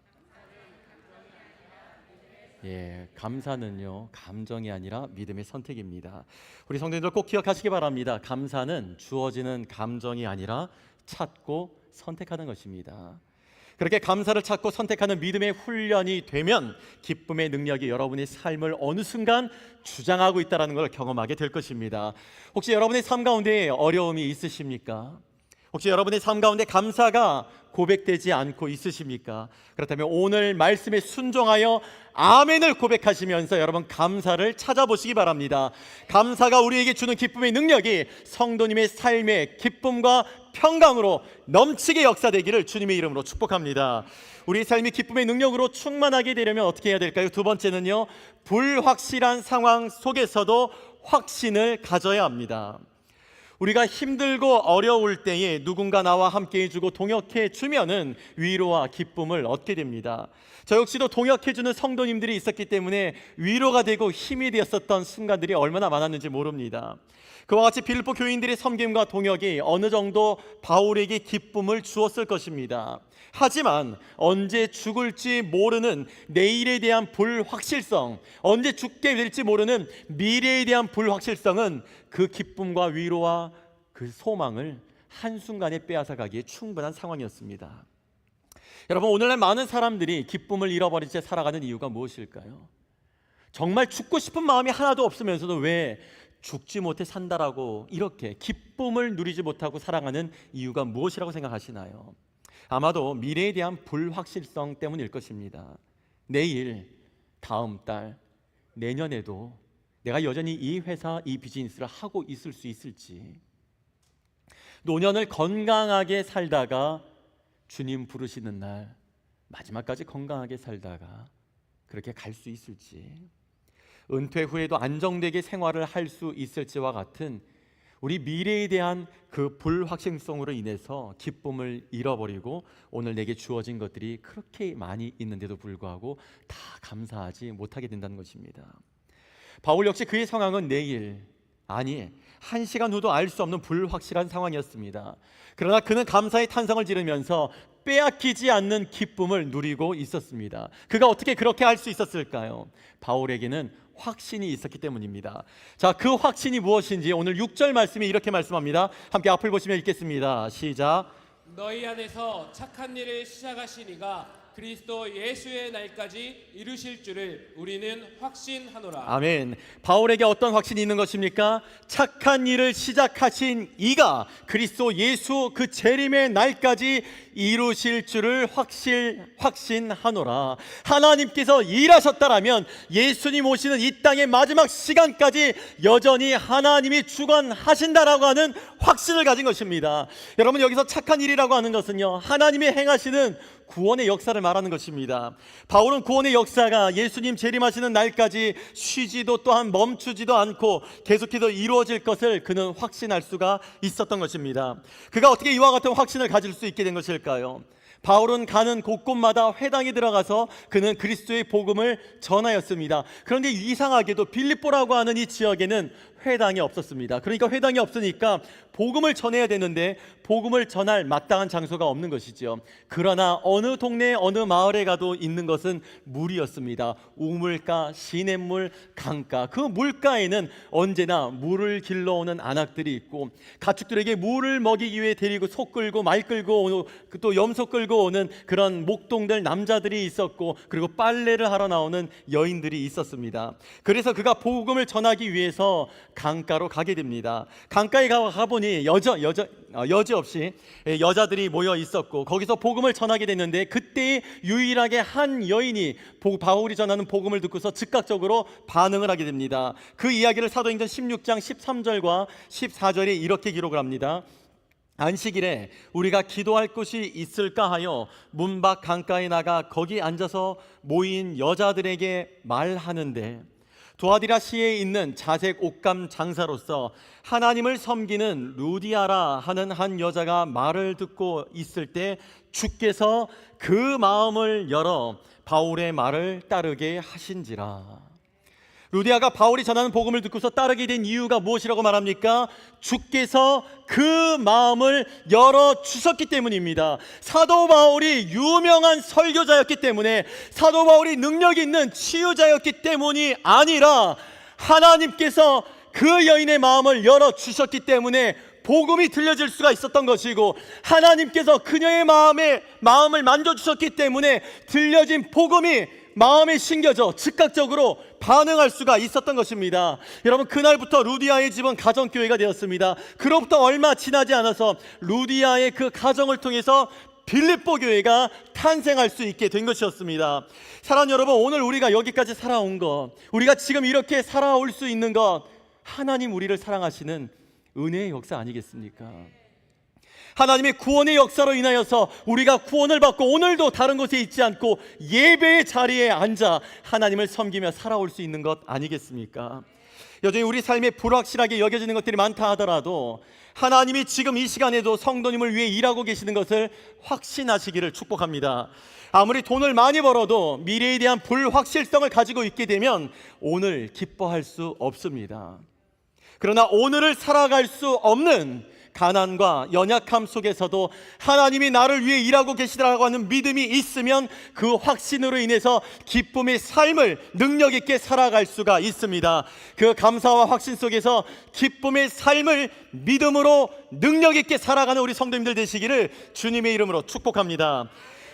감사는요 감정이 아니라 믿음의 선택입니다. 우리 성도님들 꼭 기억하시기 바랍니다. 감사는 주어지는 감정이 아니라 찾고 선택하는 것입니다. 그렇게 감사를 찾고 선택하는 믿음의 훈련이 되면 기쁨의 능력이 여러분의 삶을 어느 순간 주장하고 있다는 걸 경험하게 될 것입니다. 혹시 여러분의 삶 가운데 어려움이 있으십니까? 혹시 여러분의 삶 가운데 감사가 고백되지 않고 있으십니까? 그렇다면 오늘 말씀에 순종하여 아멘을 고백하시면서 여러분 감사를 찾아보시기 바랍니다. 감사가 우리에게 주는 기쁨의 능력이 성도님의 삶의 기쁨과 평강으로 넘치게 역사되기를 주님의 이름으로 축복합니다. 우리 삶이 기쁨의 능력으로 충만하게 되려면 어떻게 해야 될까요? 두 번째는요, 불확실한 상황 속에서도 확신을 가져야 합니다. 우리가 힘들고 어려울 때에 누군가 나와 함께 해주고 동역해 주면은 위로와 기쁨을 얻게 됩니다. 저 역시도 동역해 주는 성도님들이 있었기 때문에 위로가 되고 힘이 되었었던 순간들이 얼마나 많았는지 모릅니다. 그와 같이 빌립보 교인들의 섬김과 동역이 어느 정도 바울에게 기쁨을 주었을 것입니다. 하지만 언제 죽을지 모르는 내일에 대한 불확실성, 언제 죽게 될지 모르는 미래에 대한 불확실성은 그 기쁨과 위로와 그 소망을 한순간에 빼앗아가기에 충분한 상황이었습니다. 여러분, 오늘날 많은 사람들이 기쁨을 잃어버린 채 살아가는 이유가 무엇일까요? 정말 죽고 싶은 마음이 하나도 없으면서도 왜 죽지 못해 산다라고 이렇게 기쁨을 누리지 못하고 살아가는 이유가 무엇이라고 생각하시나요? 아마도 미래에 대한 불확실성 때문일 것입니다. 내일, 다음 달, 내년에도 내가 여전히 이 회사, 이 비즈니스를 하고 있을 수 있을지, 노년을 건강하게 살다가 주님 부르시는 날 마지막까지 건강하게 살다가 그렇게 갈 수 있을지, 은퇴 후에도 안정되게 생활을 할 수 있을지와 같은 우리 미래에 대한 그 불확실성으로 인해서 기쁨을 잃어버리고 오늘 내게 주어진 것들이 그렇게 많이 있는데도 불구하고 다 감사하지 못하게 된다는 것입니다. 바울 역시 그의 상황은 내일, 아니 1시간 후도 알 수 없는 불확실한 상황이었습니다. 그러나 그는 감사의 탄성을 지르면서 빼앗기지 않는 기쁨을 누리고 있었습니다. 그가 어떻게 그렇게 할 수 있었을까요? 바울에게는 확신이 있었기 때문입니다. 자, 그 확신이 무엇인지 오늘 6절 말씀이 이렇게 말씀합니다. 함께 앞을 보시면 읽겠습니다. 시작. 너희 안에서 착한 일을 시작하신 이가 그리스도 예수의 날까지 이루실 줄을 우리는 확신하노라. 아멘. 바울에게 어떤 확신이 있는 것입니까? 착한 일을 시작하신 이가 그리스도 예수 그 재림의 날까지 이루실 줄을 확신하노라. 하나님께서 일하셨다라면 예수님 오시는 이 땅의 마지막 시간까지 여전히 하나님이 주관하신다라고 하는 확신을 가진 것입니다. 여러분, 여기서 착한 일이라고 하는 것은요, 하나님이 행하시는 구원의 역사를 말하는 것입니다. 바울은 구원의 역사가 예수님 재림하시는 날까지 쉬지도 또한 멈추지도 않고 계속해서 이루어질 것을 그는 확신할 수가 있었던 것입니다. 그가 어떻게 이와 같은 확신을 가질 수 있게 된 것일까요? 바울은 가는 곳곳마다 회당에 들어가서 그는 그리스도의 복음을 전하였습니다. 그런데 이상하게도 빌립보라고 하는 이 지역에는 회당이 없었습니다. 그러니까 회당이 없으니까 복음을 전해야 되는데 복음을 전할 마땅한 장소가 없는 것이죠. 그러나 어느 동네 어느 마을에 가도 있는 것은 물이었습니다. 우물가, 시냇물, 강가. 그 물가에는 언제나 물을 길러오는 안악들이 있고 가축들에게 물을 먹이기 위해 데리고 소 끌고 말 끌고 오는, 또 염소 끌고 오는 그런 목동들 남자들이 있었고, 그리고 빨래를 하러 나오는 여인들이 있었습니다. 그래서 그가 복음을 전하기 위해서 강가로 가게 됩니다. 강가에 가보니 여지없이 여자들이 모여 있었고 거기서 복음을 전하게 됐는데, 그때 유일하게 한 여인이 바울이 전하는 복음을 듣고서 즉각적으로 반응을 하게 됩니다. 그 이야기를 사도행전 16장 13절과 14절에 이렇게 기록을 합니다. 안식일에 우리가 기도할 곳이 있을까 하여 문 밖 강가에 나가 거기 앉아서 모인 여자들에게 말하는데, 두아디라시에 있는 자색 옷감 장사로서 하나님을 섬기는 루디아라 하는 한 여자가 말을 듣고 있을 때 주께서 그 마음을 열어 바울의 말을 따르게 하신지라. 루디아가 바울이 전하는 복음을 듣고서 따르게 된 이유가 무엇이라고 말합니까? 주께서 그 마음을 열어주셨기 때문입니다. 사도 바울이 유명한 설교자였기 때문에, 사도 바울이 능력 있는 치유자였기 때문이 아니라 하나님께서 그 여인의 마음을 열어주셨기 때문에 복음이 들려질 수가 있었던 것이고, 하나님께서 그녀의 마음을 만져주셨기 때문에 들려진 복음이 마음에 심겨져 즉각적으로 반응할 수가 있었던 것입니다. 여러분, 그날부터 루디아의 집은 가정교회가 되었습니다. 그로부터 얼마 지나지 않아서 루디아의 그 가정을 통해서 빌립보 교회가 탄생할 수 있게 된 것이었습니다. 사랑하는 여러분, 오늘 우리가 여기까지 살아온 것, 우리가 지금 이렇게 살아올 수 있는 것, 하나님 우리를 사랑하시는 은혜의 역사 아니겠습니까? 하나님의 구원의 역사로 인하여서 우리가 구원을 받고 오늘도 다른 곳에 있지 않고 예배의 자리에 앉아 하나님을 섬기며 살아올 수 있는 것 아니겠습니까? 여전히 우리 삶에 불확실하게 여겨지는 것들이 많다 하더라도 하나님이 지금 이 시간에도 성도님을 위해 일하고 계시는 것을 확신하시기를 축복합니다. 아무리 돈을 많이 벌어도 미래에 대한 불확실성을 가지고 있게 되면 오늘 기뻐할 수 없습니다. 그러나 오늘을 살아갈 수 없는 가난과 연약함 속에서도 하나님이 나를 위해 일하고 계시다라고 하는 믿음이 있으면 그 확신으로 인해서 기쁨의 삶을 능력 있게 살아갈 수가 있습니다. 그 감사와 확신 속에서 기쁨의 삶을 믿음으로 능력 있게 살아가는 우리 성도님들 되시기를 주님의 이름으로 축복합니다.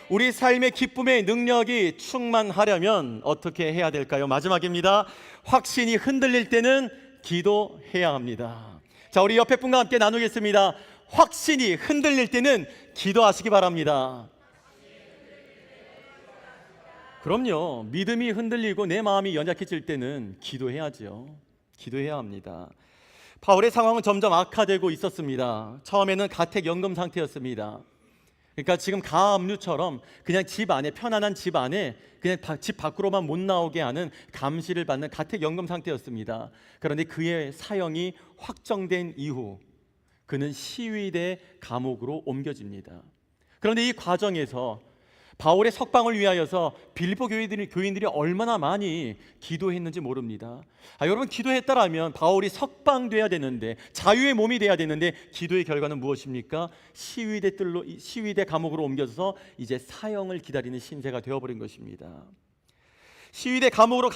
우리 삶의 기쁨의 능력이 충만하려면 어떻게 해야 될까요? 마지막입니다. 확신이 흔들릴 때는 기도해야 합니다. 자, 우리 옆에 분과 함께 나누겠습니다. 확신이 흔들릴 때는 기도하시기 바랍니다. 그럼요. 믿음이 흔들리고 내 마음이 연약해질 때는 기도해야죠. 기도해야 합니다. 바울의 상황은 점점 악화되고 있었습니다. 처음에는 가택연금 상태였습니다. 그러니까 지금 가압류처럼 그냥 집 안에, 편안한 집 안에 그냥 집 밖으로만 못 나오게 하는 감시를 받는 가택연금 상태였습니다. 그런데 그의 사형이 확정된 이후 그는 시위대 감옥으로 옮겨집니다. 그런데 이 과정에서 바울의 석방을 위하여서 빌립보 교인들이 얼마나 많이 기도했는지 모릅니다. 여러분, 기도했다라면 바울이 석방돼야 되는데, 자유의 몸이 돼야 되는데, 기도의 결과는 무엇입니까? 시위대 감옥으로 옮겨져서 이제 사형을 기다리는 신세가 되어버린 것입니다. 시위대 감옥으로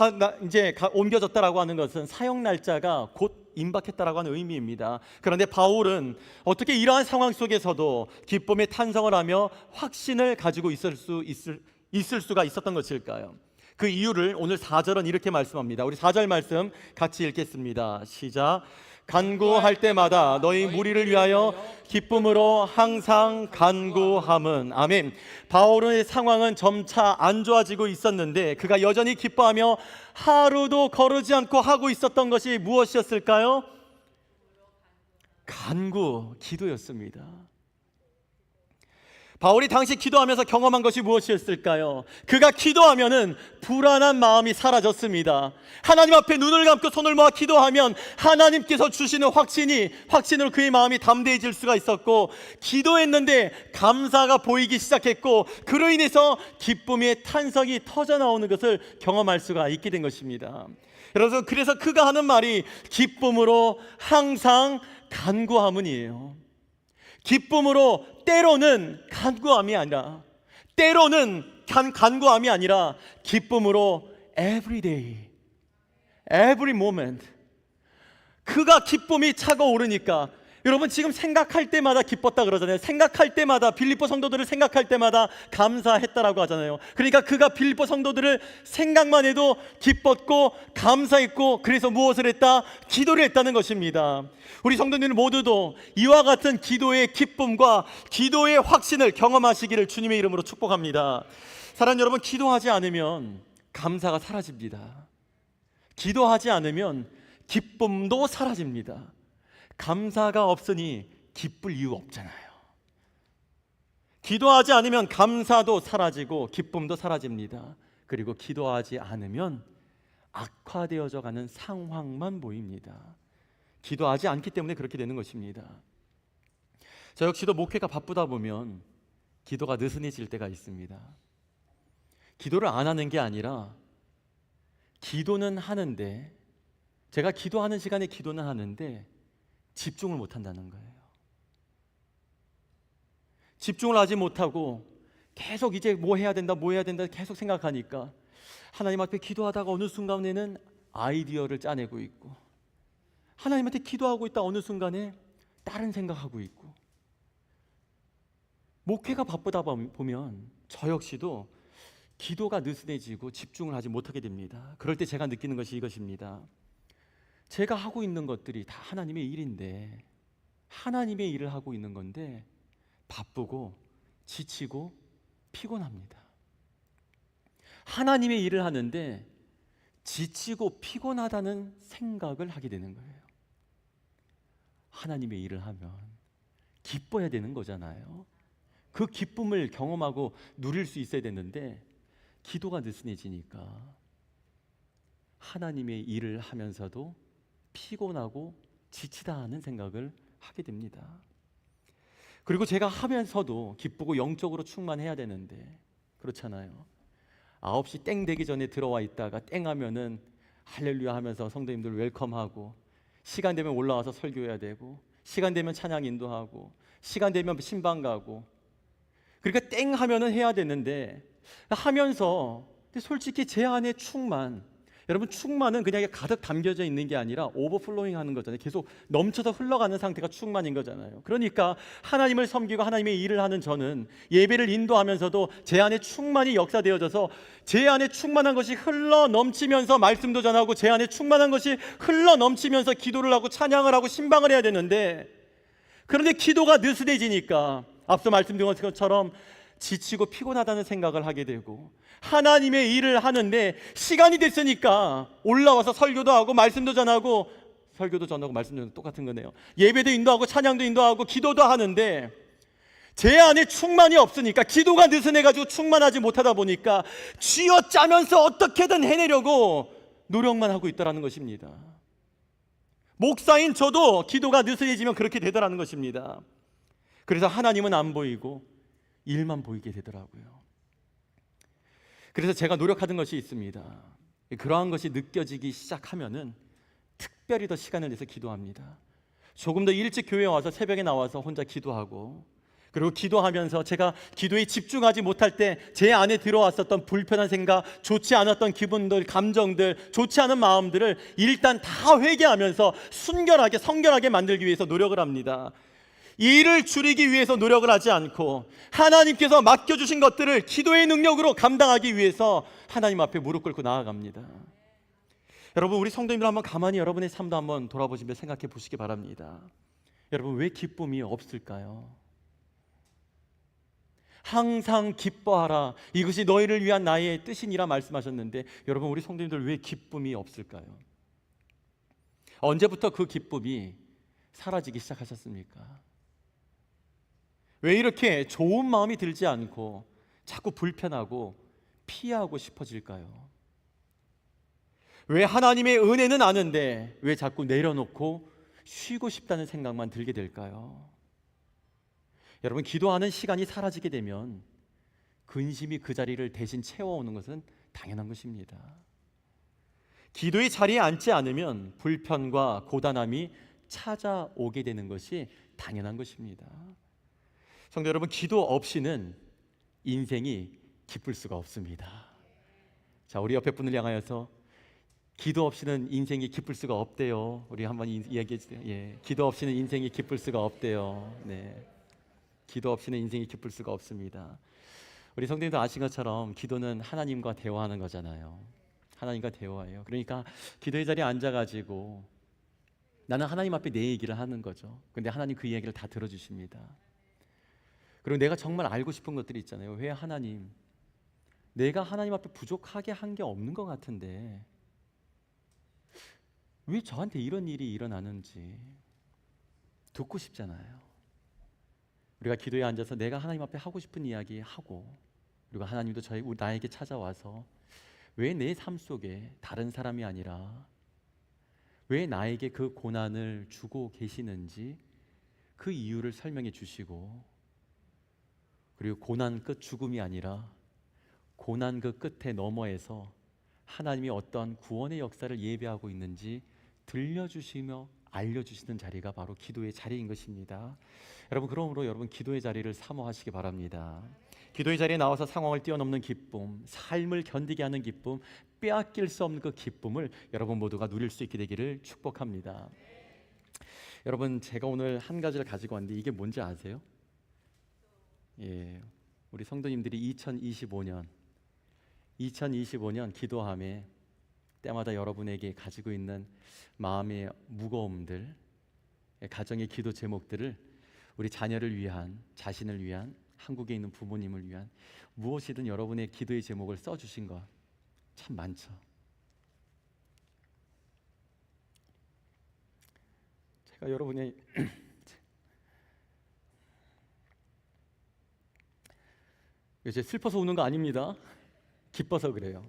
옮겨졌다라고 하는 것은 사형 날짜가 곧 임박했다라고 하는 의미입니다. 그런데 바울은 어떻게 이러한 상황 속에서도 기쁨의 탄성을 하며 확신을 가지고 있을 수가 있었던 것일까요? 그 이유를 오늘 4절은 이렇게 말씀합니다. 우리 4절 말씀 같이 읽겠습니다. 시작. 간구할 때마다 너희 무리를 위하여 기쁨으로 항상 간구함은. 아멘. 바울의 상황은 점차 안 좋아지고 있었는데 그가 여전히 기뻐하며 하루도 거르지 않고 하고 있었던 것이 무엇이었을까요? 간구, 기도였습니다. 바울이 당시 기도하면서 경험한 것이 무엇이었을까요? 그가 기도하면은 불안한 마음이 사라졌습니다. 하나님 앞에 눈을 감고 손을 모아 기도하면 하나님께서 주시는 확신으로 그의 마음이 담대해질 수가 있었고, 기도했는데 감사가 보이기 시작했고, 그로 인해서 기쁨의 탄성이 터져 나오는 것을 경험할 수가 있게 된 것입니다. 여러분, 그래서 그가 하는 말이 기쁨으로 항상 간구함은이에요. 기쁨으로, 때로는 간구함이 아니라, 간구함이 아니라 기쁨으로 every day, every moment. 그가 기쁨이 차가오르니까, 여러분 지금 생각할 때마다 기뻤다 그러잖아요. 생각할 때마다, 빌립보 성도들을 생각할 때마다 감사했다라고 하잖아요. 그러니까 그가 빌립보 성도들을 생각만 해도 기뻤고 감사했고, 그래서 무엇을 했다? 기도를 했다는 것입니다. 우리 성도들 모두도 이와 같은 기도의 기쁨과 기도의 확신을 경험하시기를 주님의 이름으로 축복합니다. 사랑하는 여러분, 기도하지 않으면 감사가 사라집니다. 기도하지 않으면 기쁨도 사라집니다. 감사가 없으니 기쁠 이유 없잖아요. 기도하지 않으면 감사도 사라지고 기쁨도 사라집니다. 그리고 기도하지 않으면 악화되어져 가는 상황만 보입니다. 기도하지 않기 때문에 그렇게 되는 것입니다. 저 역시도 목회가 바쁘다 보면 기도가 느슨해질 때가 있습니다. 기도를 안 하는 게 아니라 기도는 하는데, 제가 기도하는 시간에 기도는 하는데 집중을 못 한다는 거예요. 집중을 하지 못하고 계속 이제 뭐 해야 된다 계속 생각하니까 하나님 앞에 기도하다가 어느 순간에는 아이디어를 짜내고 있고, 하나님한테 기도하고 있다 어느 순간에 다른 생각하고 있고, 목회가 바쁘다 보면 저 역시도 기도가 느슨해지고 집중을 하지 못하게 됩니다. 그럴 때 제가 느끼는 것이 이것입니다. 제가 하고 있는 것들이 다 하나님의 일인데, 하나님의 일을 하고 있는 건데 바쁘고 지치고 피곤합니다. 하나님의 일을 하는데 지치고 피곤하다는 생각을 하게 되는 거예요. 하나님의 일을 하면 기뻐야 되는 거잖아요. 그 기쁨을 경험하고 누릴 수 있어야 되는데 기도가 느슨해지니까 하나님의 일을 하면서도 피곤하고 지치다 하는 생각을 하게 됩니다. 그리고 제가 하면서도 기쁘고 영적으로 충만해야 되는데 그렇잖아요. 9시 땡 되기 전에 들어와 있다가 땡 하면은 할렐루야 하면서 성도님들 웰컴하고, 시간 되면 올라와서 설교해야 되고, 시간 되면 찬양 인도하고, 시간 되면 신방 가고, 그러니까 땡 하면은 해야 되는데 하면서, 근데 솔직히 제 안에 여러분 충만은 그냥 가득 담겨져 있는 게 아니라 오버플로잉 하는 거잖아요. 계속 넘쳐서 흘러가는 상태가 충만인 거잖아요. 그러니까 하나님을 섬기고 하나님의 일을 하는 저는 예배를 인도하면서도 제 안에 충만이 역사되어져서 제 안에 충만한 것이 흘러 넘치면서 말씀도 전하고, 제 안에 충만한 것이 흘러 넘치면서 기도를 하고 찬양을 하고 신방을 해야 되는데, 그런데 기도가 느슨해지니까 앞서 말씀드린 것처럼 지치고 피곤하다는 생각을 하게 되고, 하나님의 일을 하는데 시간이 됐으니까 올라와서 설교도 하고 말씀도 전하고, 말씀도 전하고 똑같은 거네요. 예배도 인도하고 찬양도 인도하고 기도도 하는데 제 안에 충만이 없으니까, 기도가 느슨해가지고 충만하지 못하다 보니까 쥐어짜면서 어떻게든 해내려고 노력만 하고 있다는 것입니다. 목사인 저도 기도가 느슨해지면 그렇게 되더라는 것입니다. 그래서 하나님은 안 보이고 일만 보이게 되더라고요. 그래서 제가 노력하던 것이 있습니다. 그러한 것이 느껴지기 시작하면은 특별히 더 시간을 내서 기도합니다. 조금 더 일찍 교회에 와서 새벽에 나와서 혼자 기도하고, 그리고 기도하면서 제가 기도에 집중하지 못할 때 제 안에 들어왔었던 불편한 생각, 좋지 않았던 기분들, 감정들, 좋지 않은 마음들을 일단 다 회개하면서 성결하게 만들기 위해서 노력을 합니다. 일을 줄이기 위해서 노력을 하지 않고 하나님께서 맡겨주신 것들을 기도의 능력으로 감당하기 위해서 하나님 앞에 무릎 꿇고 나아갑니다. 여러분, 우리 성도님들 한번 가만히 여러분의 삶도 한번 돌아보시며 생각해 보시기 바랍니다. 여러분, 왜 기쁨이 없을까요? 항상 기뻐하라, 이것이 너희를 위한 나의 뜻이니라 말씀하셨는데, 여러분, 우리 성도님들 왜 기쁨이 없을까요? 언제부터 그 기쁨이 사라지기 시작하셨습니까? 왜 이렇게 좋은 마음이 들지 않고 자꾸 불편하고 피하고 싶어질까요? 왜 하나님의 은혜는 아는데 왜 자꾸 내려놓고 쉬고 싶다는 생각만 들게 될까요? 여러분, 기도하는 시간이 사라지게 되면 근심이 그 자리를 대신 채워오는 것은 당연한 것입니다. 기도의 자리에 앉지 않으면 불편과 고단함이 찾아오게 되는 것이 당연한 것입니다. 성도 여러분, 기도 없이는 인생이 기쁠 수가 없습니다. 자, 우리 옆에 분을 향하여서 기도 없이는 인생이 기쁠 수가 없대요. 우리 한번 이야기해 주세요. 예, 기도 없이는 인생이 기쁠 수가 없대요. 네, 기도 없이는 인생이 기쁠 수가 없습니다. 우리 성도님도 아신 것처럼 기도는 하나님과 대화하는 거잖아요. 하나님과 대화해요. 그러니까 기도의 자리에 앉아가지고 나는 하나님 앞에 내 얘기를 하는 거죠. 근데 하나님 그 이야기를 다 들어주십니다. 그리고 내가 정말 알고 싶은 것들이 있잖아요. 왜 하나님, 내가 하나님 앞에 부족하게 한 게 없는 것 같은데 왜 저한테 이런 일이 일어나는지 듣고 싶잖아요. 우리가 기도에 앉아서 내가 하나님 앞에 하고 싶은 이야기 하고, 그리고 하나님도 나에게 찾아와서 왜 내 삶 속에 다른 사람이 아니라 왜 나에게 그 고난을 주고 계시는지 그 이유를 설명해 주시고, 그리고 고난 끝 죽음이 아니라 고난 그 끝에 너머에서 하나님이 어떤 구원의 역사를 예배하고 있는지 들려주시며 알려주시는 자리가 바로 기도의 자리인 것입니다. 여러분, 그러므로 여러분 기도의 자리를 사모하시기 바랍니다. 기도의 자리에 나와서 상황을 뛰어넘는 기쁨, 삶을 견디게 하는 기쁨, 빼앗길 수 없는 그 기쁨을 여러분 모두가 누릴 수 있게 되기를 축복합니다. 여러분, 제가 오늘 한 가지를 가지고 왔는데 이게 뭔지 아세요? 예, 우리 성도님들이 2025년 기도함에 때마다 여러분에게 가지고 있는 마음의 무거움들, 가정의 기도 제목들을 우리 자녀를 위한, 자신을 위한, 한국에 있는 부모님을 위한 무엇이든 여러분의 기도의 제목을 써주신 것 참 많죠. 제가 여러분의 이제 슬퍼서 우는 거 아닙니다. 기뻐서 그래요.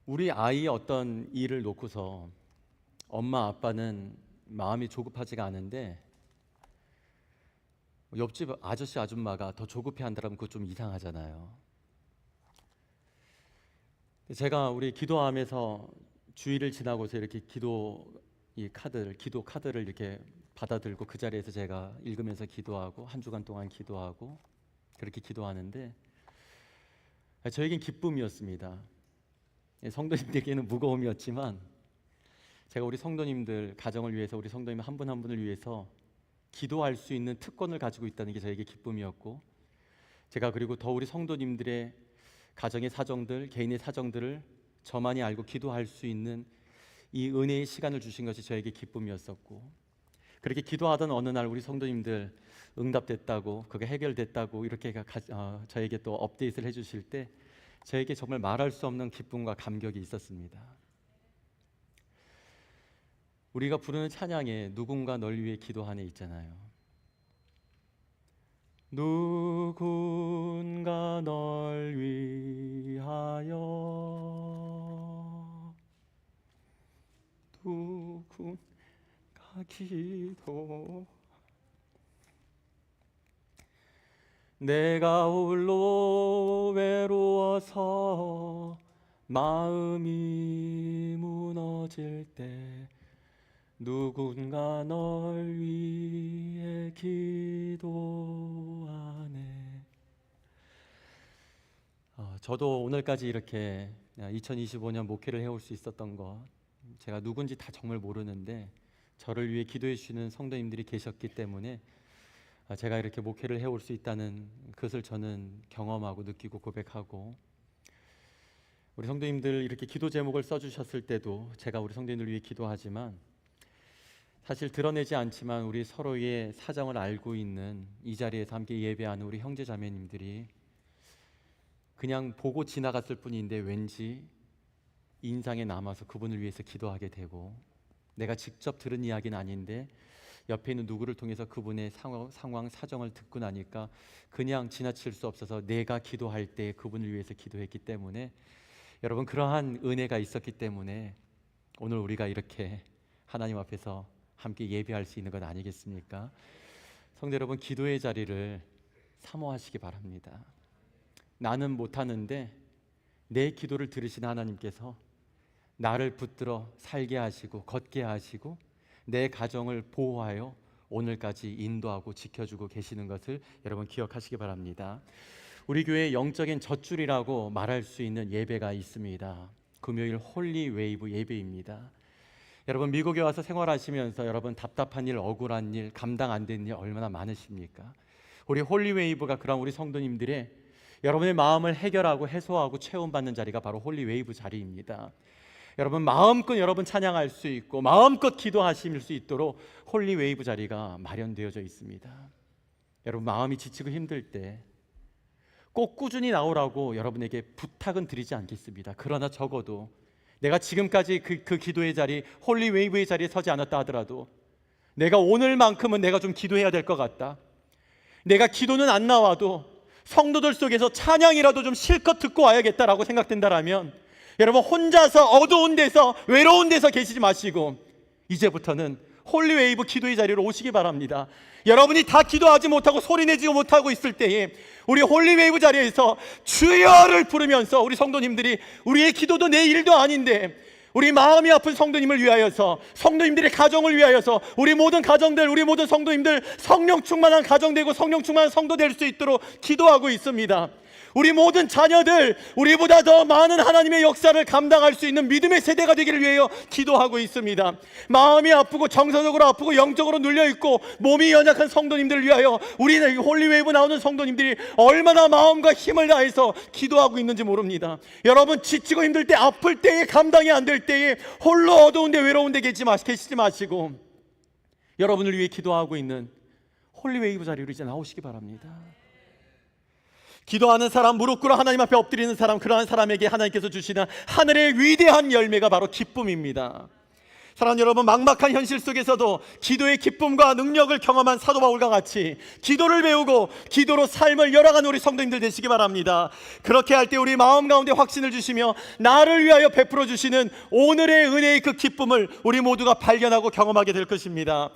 우리 아이의 어떤 일을 놓고서 엄마 아빠는 마음이 조급하지가 않은데 옆집 아저씨 아줌마가 더 조급해한다면 그거 좀 이상하잖아요. 제가 우리 기도함에서 주일을 지나고서 이렇게 기도 카드를 이렇게 받아들고 그 자리에서 제가 읽으면서 기도하고 한 주간 동안 기도하고 그렇게 기도하는데 저에겐 기쁨이었습니다. 성도님들에게는 무거움이었지만 제가 우리 성도님들 가정을 위해서, 우리 성도님 한 분 한 분을 위해서 기도할 수 있는 특권을 가지고 있다는 게 저에게 기쁨이었고, 제가 그리고 더 우리 성도님들의 가정의 사정들, 개인의 사정들을 저만이 알고 기도할 수 있는 이 은혜의 시간을 주신 것이 저에게 기쁨이었었고, 그렇게 기도하던 어느 날 우리 성도님들 응답됐다고, 그게 해결됐다고 이렇게 저에게 또 업데이트를 해주실 때 저에게 정말 말할 수 없는 기쁨과 감격이 있었습니다. 우리가 부르는 찬양에 누군가 널 위해 기도하네 있잖아요. 누군가 널 위하여, 누군가 기도, 내가 홀로 외로워서 마음이 무너질 때 누군가 널 위해 기도하네. 저도 오늘까지 이렇게 2025년 목회를 해올 수 있었던 것, 제가 누군지 다 정말 모르는데 저를 위해 기도해 주시는 성도님들이 계셨기 때문에 제가 이렇게 목회를 해올 수 있다는 것을 저는 경험하고 느끼고 고백하고, 우리 성도님들 이렇게 기도 제목을 써주셨을 때도 제가 우리 성도님들 위해 기도하지만 사실 드러내지 않지만 우리 서로의 사정을 알고 있는 이 자리에서 함께 예배하는 우리 형제 자매님들이 그냥 보고 지나갔을 뿐인데 왠지 인상에 남아서 그분을 위해서 기도하게 되고, 내가 직접 들은 이야기는 아닌데 옆에 있는 누구를 통해서 그분의 상황 사정을 듣고 나니까 그냥 지나칠 수 없어서 내가 기도할 때 그분을 위해서 기도했기 때문에, 여러분 그러한 은혜가 있었기 때문에 오늘 우리가 이렇게 하나님 앞에서 함께 예배할 수 있는 것 아니겠습니까? 성도 여러분, 기도의 자리를 사모하시기 바랍니다. 나는 못하는데 내 기도를 들으신 하나님께서 나를 붙들어 살게 하시고 걷게 하시고 내 가정을 보호하여 오늘까지 인도하고 지켜주고 계시는 것을 여러분 기억하시기 바랍니다. 우리 교회에 영적인 젖줄이라고 말할 수 있는 예배가 있습니다. 금요일 홀리 웨이브 예배입니다. 여러분 미국에 와서 생활하시면서 여러분 답답한 일, 억울한 일, 감당 안 되는 일 얼마나 많으십니까? 우리 홀리 웨이브가 그런 우리 성도님들의 여러분의 마음을 해결하고 해소하고 체험받는 자리가 바로 홀리 웨이브 자리입니다. 여러분 마음껏 여러분 찬양할 수 있고 마음껏 기도하실 수 있도록 홀리 웨이브 자리가 마련되어져 있습니다. 여러분 마음이 지치고 힘들 때 꼭 꾸준히 나오라고 여러분에게 부탁은 드리지 않겠습니다. 그러나 적어도 내가 지금까지 그 기도의 자리, 홀리 웨이브의 자리에 서지 않았다 하더라도 내가 오늘만큼은 내가 좀 기도해야 될 것 같다. 내가 기도는 안 나와도 성도들 속에서 찬양이라도 좀 실컷 듣고 와야겠다라고 생각된다라면 여러분 혼자서 어두운 데서 외로운 데서 계시지 마시고 이제부터는 홀리 웨이브 기도의 자리로 오시기 바랍니다. 여러분이 다 기도하지 못하고 소리내지 못하고 있을 때에 우리 홀리 웨이브 자리에서 주여를 부르면서 우리 성도님들이 우리의 기도도 내 일도 아닌데 우리 마음이 아픈 성도님을 위하여서 성도님들의 가정을 위하여서 우리 모든 가정들 우리 모든 성도님들 성령 충만한 가정 되고 성령 충만한 성도 될 수 있도록 기도하고 있습니다. 우리 모든 자녀들 우리보다 더 많은 하나님의 역사를 감당할 수 있는 믿음의 세대가 되기를 위하여 기도하고 있습니다. 마음이 아프고 정서적으로 아프고 영적으로 눌려있고 몸이 연약한 성도님들을 위하여 우리는 홀리웨이브 나오는 성도님들이 얼마나 마음과 힘을 다해서 기도하고 있는지 모릅니다. 여러분 지치고 힘들 때 아플 때에 감당이 안 될 때에 홀로 어두운데 외로운데 계시지 마시고 여러분을 위해 기도하고 있는 홀리웨이브 자리로 이제 나오시기 바랍니다. 기도하는 사람, 무릎 꿇어 하나님 앞에 엎드리는 사람, 그러한 사람에게 하나님께서 주시는 하늘의 위대한 열매가 바로 기쁨입니다. 사랑하는 여러분, 막막한 현실 속에서도 기도의 기쁨과 능력을 경험한 사도 바울과 같이 기도를 배우고 기도로 삶을 열어가는 우리 성도님들 되시기 바랍니다. 그렇게 할 때 우리 마음 가운데 확신을 주시며 나를 위하여 베풀어 주시는 오늘의 은혜의 그 기쁨을 우리 모두가 발견하고 경험하게 될 것입니다.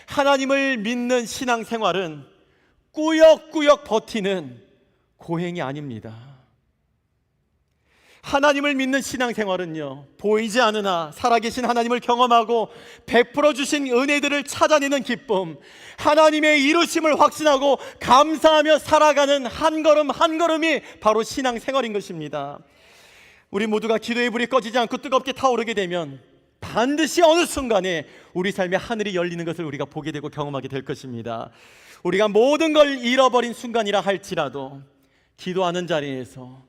하나님을 믿는 신앙생활은 꾸역꾸역 버티는 고행이 아닙니다. 하나님을 믿는 신앙생활은요, 보이지 않으나 살아계신 하나님을 경험하고 베풀어 주신 은혜들을 찾아내는 기쁨, 하나님의 이루심을 확신하고 감사하며 살아가는 한 걸음 한 걸음이 바로 신앙생활인 것입니다. 우리 모두가 기도의 불이 꺼지지 않고 뜨겁게 타오르게 되면 반드시 어느 순간에 우리 삶의 하늘이 열리는 것을 우리가 보게 되고 경험하게 될 것입니다. 우리가 모든 걸 잃어버린 순간이라 할지라도 기도하는 자리에서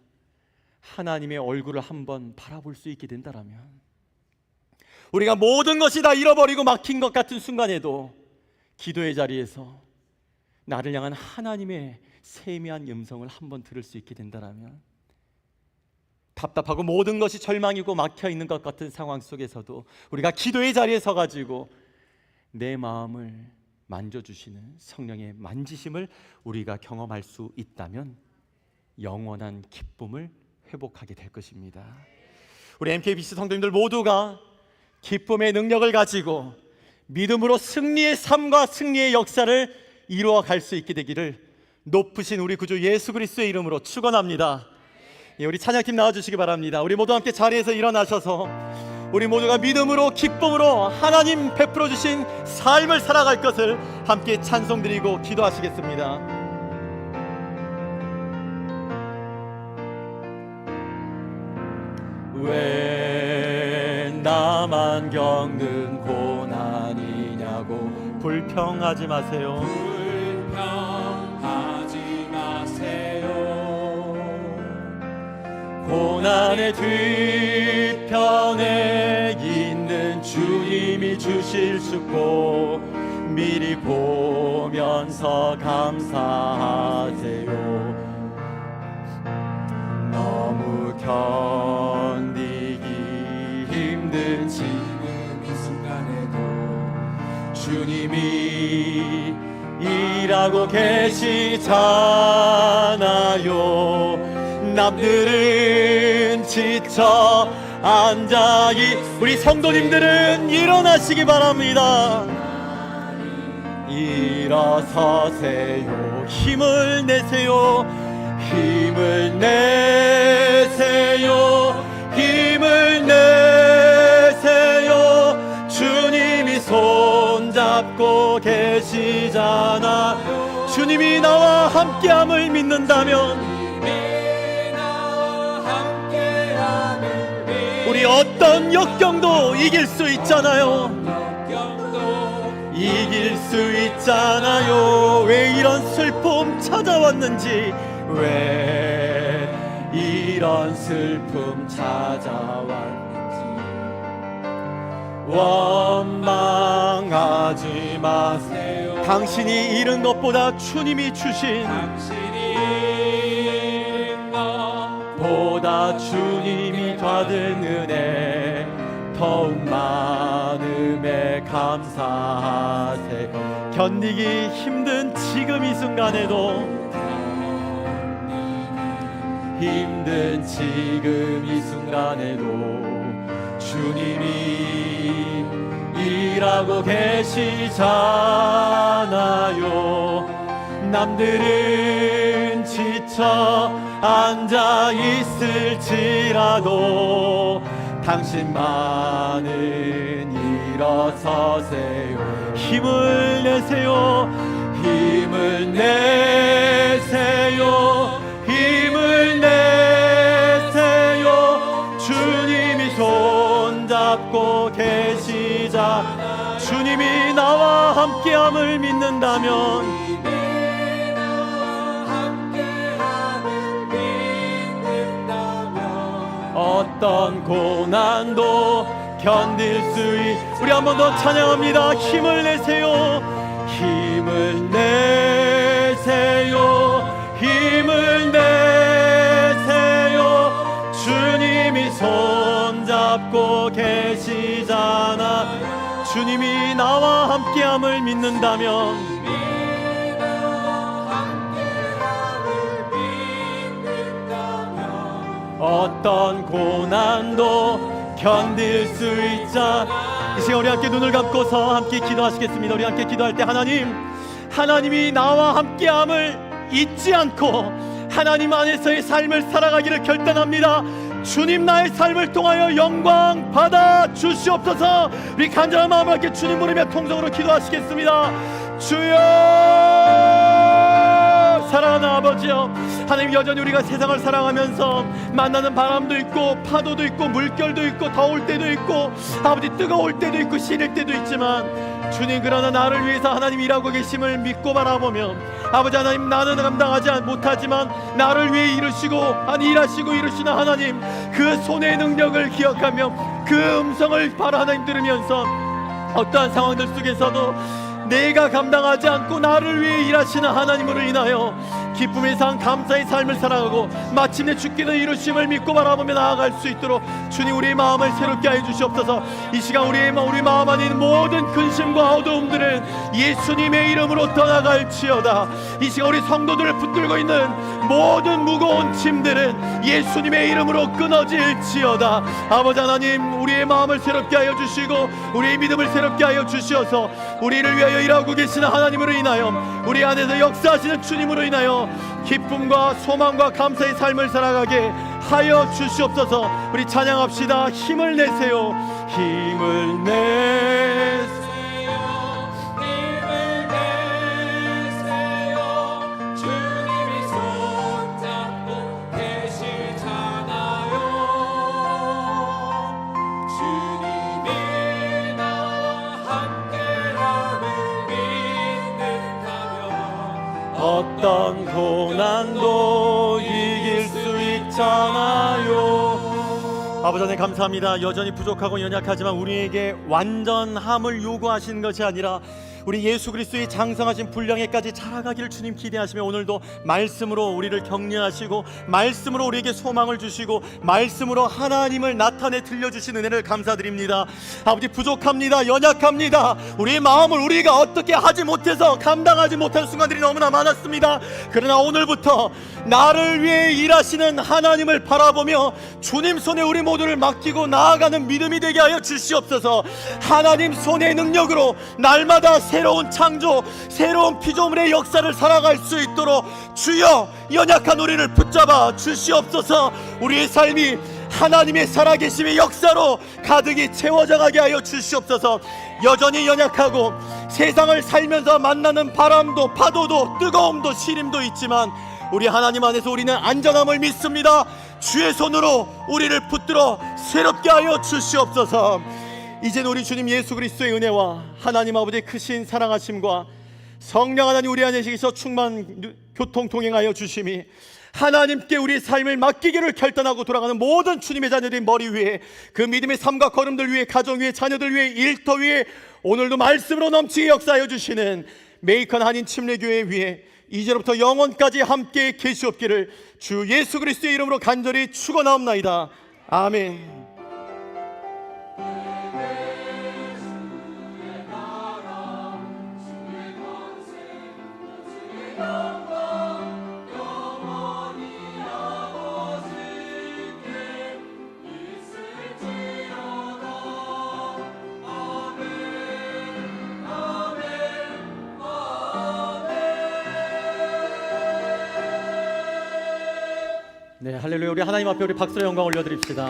하나님의 얼굴을 한번 바라볼 수 있게 된다면, 우리가 모든 것이 다 잃어버리고 막힌 것 같은 순간에도 기도의 자리에서 나를 향한 하나님의 세미한 음성을 한번 들을 수 있게 된다면, 답답하고 모든 것이 절망이고 막혀있는 것 같은 상황 속에서도 우리가 기도의 자리에 서가지고 내 마음을 만져주시는 성령의 만지심을 우리가 경험할 수 있다면 영원한 기쁨을 회복하게 될 것입니다. 우리 MKBC 성도님들 모두가 기쁨의 능력을 가지고 믿음으로 승리의 삶과 승리의 역사를 이루어 갈 수 있게 되기를 높으신 우리 구주 예수 그리스도의 이름으로 축원합니다. 우리 찬양팀 나와주시기 바랍니다. 우리 모두 함께 자리에서 일어나셔서 우리 모두가 믿음으로 기쁨으로 하나님 베풀어 주신 삶을 살아갈 것을 함께 찬송드리고 기도하시겠습니다. 왜 나만 겪는 고난이냐고 불평하지 마세요. 불평하지 마세요. 고난의 뒤편에 있는 주님이 주실 축복 미리 보면서 감사하세요. 너무 견디기 힘든 지금 이 순간에도 주님이 일하고 계시잖아요. 남들은 지쳐 우리 성도님들은 일어나시기 바랍니다. 일어서세요. 힘을 내세요. 힘을 내세요. 힘을 내세요. 주님이 손잡고 계시잖아. 주님이 나와 함께함을 믿는다면 우리 어떤 역경도 이길 수 있잖아요. 이길 수 있잖아요. 왜 이런 슬픔 찾아왔는지, 왜 이런 슬픔 찾아왔는지. 원망하지 마세요. 당신이 잃은 것보다 주님이 주신 보다 주님이 받은 은혜 더욱 많음에 감사하세요. 견디기 힘든 지금 이 순간에도, 힘든 지금 이 순간에도 주님이 일하고 계시잖아요. 남들은 지쳐 앉아 있을지라도 당신만은 일어서세요. 힘을 내세요. 힘을 내세요. 힘을 내세요. 주님이 손잡고 계시자. 주님이 나와 함께함을 믿는다면 어떤 고난도 견딜 수 우리 한 번 더 찬양합니다. 힘을 내세요. 힘을 내세요. 힘을 내세요. 주님이 손잡고 계시잖아. 주님이 나와 함께함을 믿는다면 어떤 고난도 견딜 수 있자. 이 시간 우리 함께 눈을 감고서 함께 기도하시겠습니다. 우리 함께 기도할 때 하나님이 나와 함께함을 잊지 않고 하나님 안에서의 삶을 살아가기를 결단합니다. 주님 나의 삶을 통하여 영광 받아 주시옵소서. 우리 간절한 마음을 함께 주님 부르며 통성으로 기도하시겠습니다. 주여, 사랑하는 아버지여, 하나님 여전히 우리가 세상을 살아가면서 만나는 바람도 있고 파도도 있고 물결도 있고 더울 때도 있고 아버지 뜨거울 때도 있고 시릴 때도 있지만 주님, 그러나 나를 위해서 하나님 일하고 계심을 믿고 바라보며 아버지 하나님, 나는 감당하지 못하지만 나를 위해 일하시고 이루시는 하나님, 그 손의 능력을 기억하며 그 음성을 바로 하나님 들으면서 어떠한 상황들 속에서도 내가 감당하지 않고 나를 위해 일하시는 하나님으로 인하여 기쁨의 상, 감사의 삶을 살아가고 마침내 주께서 이루심을 믿고 바라보며 나아갈 수 있도록 주님, 우리의 마음을 새롭게 하여 주시옵소서. 이 시간 우리 마음 안에 있는 모든 근심과 어두움들은 예수님의 이름으로 떠나갈지어다. 이 시간 우리 성도들을 붙들고 있는 모든 무거운 짐들은 예수님의 이름으로 끊어질지어다. 아버지 하나님, 우리의 마음을 새롭게 하여 주시고 우리의 믿음을 새롭게 하여 주시어서 우리를 위하여 일하고 계시는 하나님으로 인하여, 우리 안에서 역사하시는 주님으로 인하여 기쁨과 소망과 감사의 삶을 살아가게 하여 주시옵소서. 우리 찬양합시다. 힘을 내세요. 힘을 내세요. 힘을 내세요. 주님이 손잡고 계시잖아요. 주님이 나와 함께함을 믿는다면 어떤 고난도 이길 수 있잖아요. 아버지 하나님, 감사합니다. 여전히 부족하고 연약하지만 우리에게 완전함을 요구하시는 것이 아니라 우리 예수 그리스도의 장성하신 분량에까지 자라가기를 주님 기대하시며 오늘도 말씀으로 우리를 격려하시고 말씀으로 우리에게 소망을 주시고 말씀으로 하나님을 나타내 들려주신 은혜를 감사드립니다. 아버지, 부족합니다. 연약합니다. 우리의 마음을 우리가 어떻게 하지 못해서 감당하지 못한 순간들이 너무나 많았습니다. 그러나 오늘부터 나를 위해 일하시는 하나님을 바라보며 주님 손에 우리 모두를 맡기고 나아가는 믿음이 되게 하여 주시옵소서. 하나님 손의 능력으로 날마다 새로운 창조, 새로운 피조물의 역사를 살아갈 수 있도록 주여 연약한 우리를 붙잡아 주시옵소서. 우리의 삶이 하나님의 살아계심의 역사로 가득히 채워져 가게 하여 주시옵소서. 여전히 연약하고 세상을 살면서 만나는 바람도 파도도 뜨거움도 시림도 있지만 우리 하나님 안에서 우리는 안전함을 믿습니다. 주의 손으로 우리를 붙들어 새롭게 하여 주시옵소서. 이젠 우리 주님 예수 그리스도의 은혜와 하나님 아버지의 크신 사랑하심과 성령 하나님 우리 안에 계셔 충만 교통 동행하여 주심이 하나님께 우리의 삶을 맡기기를 결단하고 돌아가는 모든 주님의 자녀들의 머리 위에, 그 믿음의 삶과 걸음들 위에, 가정 위에, 자녀들 위에, 일터 위에 오늘도 말씀으로 넘치게 역사하여 주시는 메이컨 한인 침례교회 위에 이제로부터 영원까지 함께 계시옵기를 주 예수 그리스도의 이름으로 간절히 축원하옵나이다. 아멘. 네, 할렐루야. 우리 하나님 앞에 우리 박수로 영광 올려드립시다.